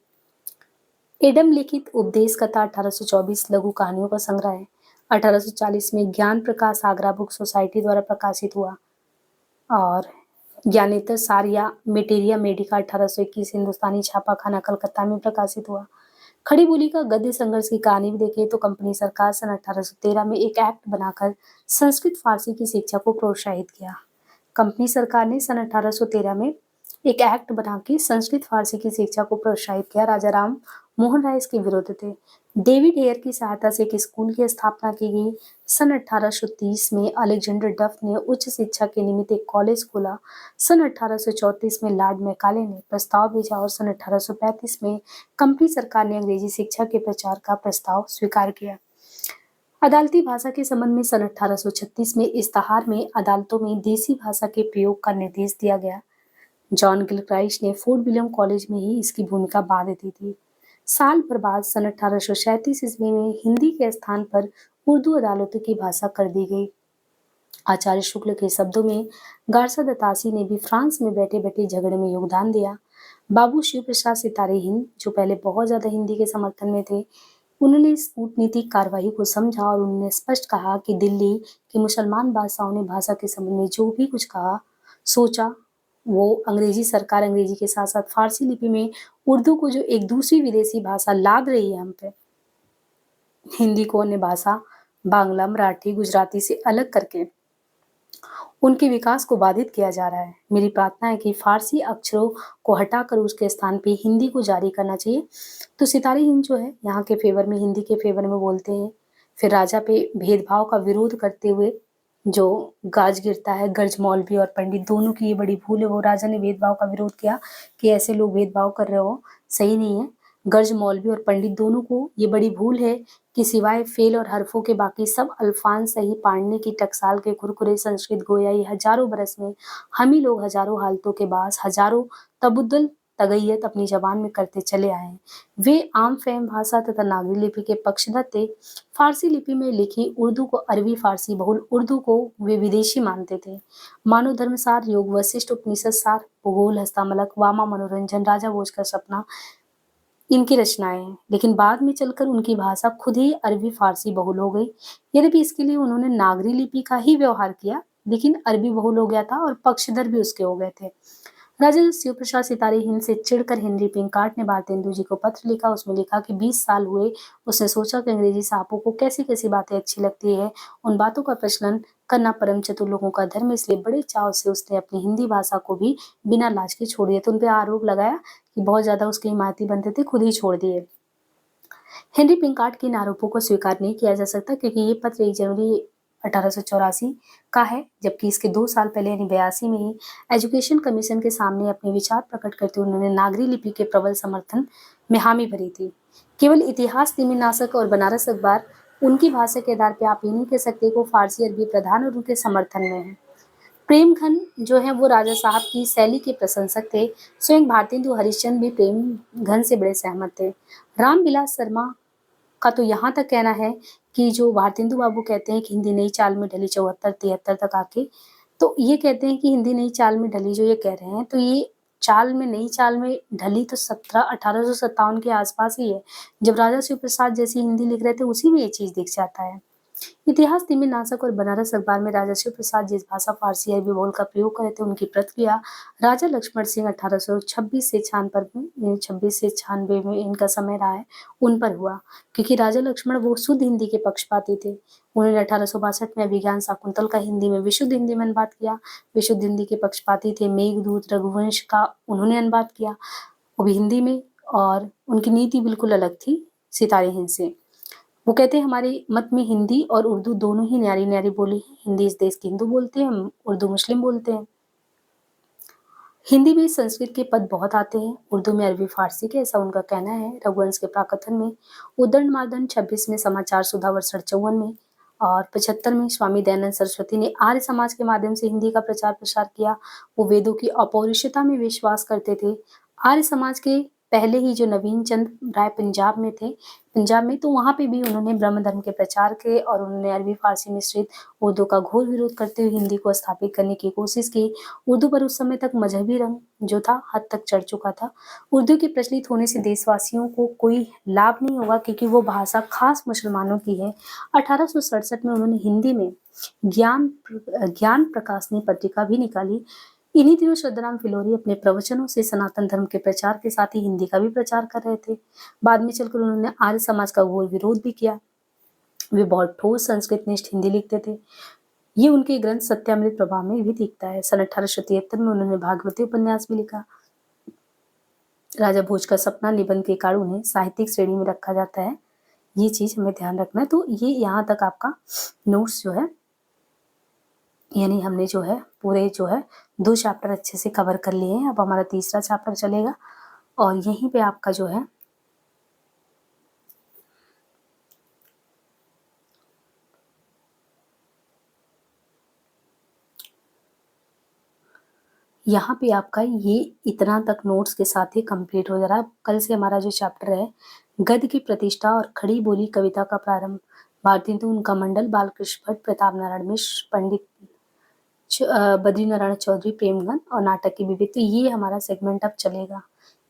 एडम लिखित उपदेश कथा 1824 लघु कहानियों का संग्रह है। 1840 में ज्ञान प्रकाश आगरा बुक सोसाइटी द्वारा प्रकाशित हुआ। और ज्ञानेतर सार या मेटेरिया मेडिका 1821 हिंदुस्तानी छापाखाना कलकत्ता में प्रकाशित हुआ। खड़ी बोली का गद्य संघर्ष की कहानी भी देखें तो कंपनी सरकार सन 1813 में एक एक्ट बनाकर संस्कृत फारसी की शिक्षा को प्रोत्साहित किया। कंपनी सरकार ने सन 1813 में एक एक्ट बना के संस्कृत फारसी की शिक्षा को प्रोत्साहित किया। राजा राम मोहन राय इसके विरुद्ध थे। डेविड हेयर की सहायता से एक स्कूल की स्थापना की गई। सन 1830 में अलेक्जेंडर डफ ने उच्च शिक्षा के निमित्त एक कॉलेज खोला। सन 1834 में लॉर्ड मैकाले ने प्रस्ताव भेजा और सन 1835 में कंपनी सरकार ने अंग्रेजी शिक्षा के प्रचार का प्रस्ताव स्वीकार किया। अदालती भाषा के संबंध में सन 1836 में इस्ताहार में अदालतों में देसी भाषा के प्रयोग का निर्देश दिया गया। जॉन गिलक्राइस्ट ने फोर्ट विलियम कॉलेज में ही इसकी भूमिका बांध दी थी। साल भर बाद सन 1837 ईस्वी में हिंदी के स्थान पर उर्दू अदालतों की भाषा कर दी गई। आचार्य शुक्ल के शब्दों में गारसा दत्तासी ने भी फ्रांस में बैठे बैठे झगड़े में योगदान दिया। बाबू शिव प्रसाद सितारे हिंद, जो पहले बहुत ज्यादा हिंदी के समर्थन में थे, उन्होंने इस कूटनीतिक कार्रवाई को समझा और उन्होंने स्पष्ट कहा कि दिल्ली के मुसलमान बादशाहों ने भाषा के संबंध में जो भी कुछ कहा सोचा, वो अंग्रेजी सरकार अंग्रेजी के साथ साथ फारसी लिपि में उर्दू को जो एक दूसरी विदेशी भाषा लाद रही है हम पे, हिंदी को अन्य भाषा बांग्ला मराठी गुजराती से अलग करके उनके विकास को बाधित किया जा रहा है। मेरी प्रार्थना है कि फारसी अक्षरों को हटाकर उसके स्थान पे हिंदी को जारी करना चाहिए। तो सितारे हिंद जो है यहाँ के फेवर में हिंदी के फेवर में बोलते हैं। फिर राजा पे भेदभाव का विरोध करते हुए जो गाज गिरता है, गर्ज मौलवी और पंडित दोनों की ये बड़ी भूल है। वो राजा ने भेदभाव का विरोध किया कि ऐसे लोग भेदभाव कर रहे हो, सही नहीं है। गर्ज मौलवी और पंडित दोनों को ये बड़ी भूल है कि सिवाय फेल और हरफों के बाकी सब अल्फाज सही पाड़ने की टकसाल के खुरखुरे संस्कृत गोयाई हजारों बरस में हम ही लोग हजारों हालतों के बाद हजारों तबुद्दल तगैयत अपनी जबान में करते चले आए हैं। वे आम फहम भाषा तथा नागरी लिपि के पक्षधर थे। फारसी लिपि में लिखी उर्दू को अरबी फारसी बहुल उर्दू को वे विदेशी मानते थे। मानव धर्मसार, योग वशिष्ठ, उपनिषद सार, भूगोल, हस्तामलक, वामा मनोरंजन, राजा भोज का सपना इनकी रचनाएं हैं। लेकिन बाद में चलकर उनकी भाषा खुद ही अरबी फारसी बहुल हो गई। यद्यपि इसके लिए उन्होंने नागरी लिपि का ही व्यवहार किया, लेकिन अरबी बहुल हो गया था और पक्षधर भी उसके हो गए थे। राजा शिव प्रसाद सितारे हिंद से चिढ़कर हेनरी पिंकार्ट ने भारतेंदु जी को पत्र लिखा। उसमें लिखा कि 20 साल हुए उसने सोचा कि अंग्रेजी साहबों को कैसी कैसी बातें अच्छी लगती है, उन बातों का प्रचलन करना परम चतुर लोगों का धर्म, इसलिए बड़े चाव से उसने अपनी हिंदी भाषा को भी बिना लाज के छोड़ दिया। तो उन पर आरोप लगाया कि बहुत ज्यादा उसके हिमायती बनते थे, खुद ही छोड़ दिए। हेनरी पिंकार्ट के इन आरोपों को स्वीकार नहीं किया जा सकता क्योंकि ये पत्र 1 जनवरी 1884 का है, जबकि इसके 2 साल पहले यानी 82 में ही एजुकेशन कमीशन के सामने अपने विचार प्रकट करते हुए उन्होंने नागरी लिपि के प्रबल समर्थन में हामी भरी थी। केवल इतिहास तिमिनाशक और बनारस अखबार उनकी भाषा के आधार पर आप ये नहीं कह सकते को फारसी अरबी प्रधान और उनके समर्थन में है। प्रेमघन जो है वो राजा साहब की शैली के प्रशंसक थे। स्वयं भारतेंदु हरिश्चंद्र भी प्रेमघन से बड़े सहमत थे। रामविलास शर्मा का तो यहाँ तक कहना है कि जो भारतेंदु बाबू कहते हैं कि हिंदी नई चाल में ढली 74-73 तक आके, तो ये कहते हैं कि हिंदी नई चाल में ढली, जो ये कह रहे हैं तो ये चाल में नई चाल में ढली तो 1857 के आसपास ही है, जब राजा शिव प्रसाद जैसी हिंदी लिख रहे थे उसी में ये चीज दिख जाता है। इतिहास तिमिनाशक और बनारस अखबार में राजा शिव प्रसाद जिस भाषा फारसी अरबी बोल का प्रयोग करे थे उनकी प्रतिक्रिया राजा लक्ष्मण सिंह 1826 से 96 में इनका समय रहा है उन पर हुआ, क्योंकि राजा लक्ष्मण वो शुद्ध हिंदी के पक्षपाती थे। उन्होंने 1862 में अभिज्ञान शाकुंतल का हिंदी में विशुद्ध हिंदी में अनुवाद किया। विशुद्ध हिंदी के पक्षपाती थे। मेघदूत रघुवंश का उन्होंने अनुवाद किया, वो भी हिंदी में, और उनकी नीति बिल्कुल अलग थी सितारे हिंद से। वो कहते हैं हमारे मत में हिंदी और उर्दू दोनों ही न्यारी न्यारी बोली है। हिंदी इस देश की हिंदू बोलते हैं, हम उर्दू मुस्लिम बोलते हैं। हिंदी में संस्कृत के पद बहुत आते हैं, उर्दू में अरबी फारसी के, ऐसा उनका कहना है। रघुवंश के प्राकथन में, उद्दंड मार्दंड 26 में, समाचार सुधावर 54 में और 75 में स्वामी दयानंद सरस्वती ने आर्य समाज के माध्यम से हिंदी का प्रचार प्रसार किया। वो वेदों की अपौरुषेयता में विश्वास करते थे। आर्य समाज के पहले ही जो नवीन चंद राय पंजाब में थे, पंजाब में, तो वहाँ पे भी उन्होंने ब्रह्म धर्म के प्रचार किए और उन्होंने अरबी फारसी मिश्रित उर्दू का घोर विरोध करते हुए हिंदी को स्थापित करने की कोशिश की। उर्दू पर उस समय तक मजहबी रंग जो था हद तक चढ़ चुका था। उर्दू के प्रचलित होने से देशवासियों को कोई लाभ नहीं होगा क्योंकि वो भाषा खास मुसलमानों की है। 1867 में उन्होंने हिंदी में ज्ञान प्रकाशनी पत्रिका भी निकाली। इन्हीं दिनों श्रद्धाराम फिलोरी अपने प्रवचनों से सनातन धर्म के प्रचार के साथ ही हिंदी का भी प्रचार कर रहे थे। बाद में चलकर उन्होंने आर्य समाज का घोर विरोध भी किया। वे बहुत ठोस संस्कृत निष्ठ हिंदी लिखते थे। ये उनके ग्रंथ सत्यामृत प्रभा में भी दिखता है। सन 1873 में उन्होंने भागवती उपन्यास भी लिखा। राजा भोज का सपना निबंध के कारण उन्हें साहित्यिक श्रेणी में रखा जाता है। ये चीज हमें ध्यान रखना है। तो ये यहाँ तक आपका नोट्स जो है, यानी हमने जो है पूरे जो है 2 चैप्टर अच्छे से कवर कर लिए हैं। अब हमारा तीसरा चैप्टर चलेगा और यहीं पे आपका जो है यहाँ पे आपका ये इतना तक नोट्स के साथ ही कंप्लीट हो जा रहा है। कल से हमारा जो चैप्टर है गद्य की प्रतिष्ठा और खड़ी बोली कविता का प्रारंभ, भारतीय उनका मंडल, बालकृष्ण भट्ट, प्रताप नारायण मिश्र, पंडित बद्रीनारायण चौधरी, प्रेमगन और नाटक की विविध, तो ये हमारा सेगमेंट अब चलेगा।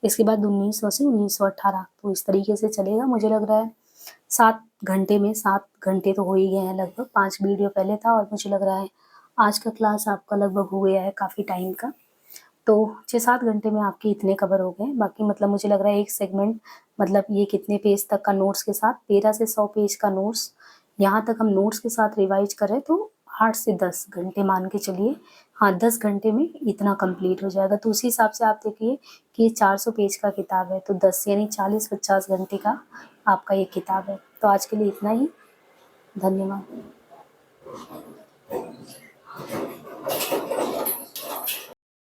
इसके बाद 1900 से 1918 तो इस तरीके से चलेगा। मुझे लग रहा है 7 घंटे में 7 घंटे तो हो ही गए हैं लगभग। 5 वीडियो पहले था और मुझे लग रहा है आज का क्लास आपका लगभग हो गया है काफ़ी टाइम का। तो 6-7 घंटे में आपके इतने कवर हो गए। बाकी मतलब मुझे लग रहा है एक सेगमेंट मतलब ये कितने पेज तक का नोट्स के साथ 13 से 100 पेज का नोट्स, यहाँ तक हम नोट्स के साथ रिवाइज कर रहे हैं तो 8 से 10 घंटे मान के चलिए। हाँ, 10 घंटे में इतना कंप्लीट हो जाएगा। तो उसी हिसाब से आप देखिए कि ये 400 पेज का किताब है तो 10 यानी 40-50 घंटे का आपका ये किताब है। तो आज के लिए इतना ही। धन्यवाद।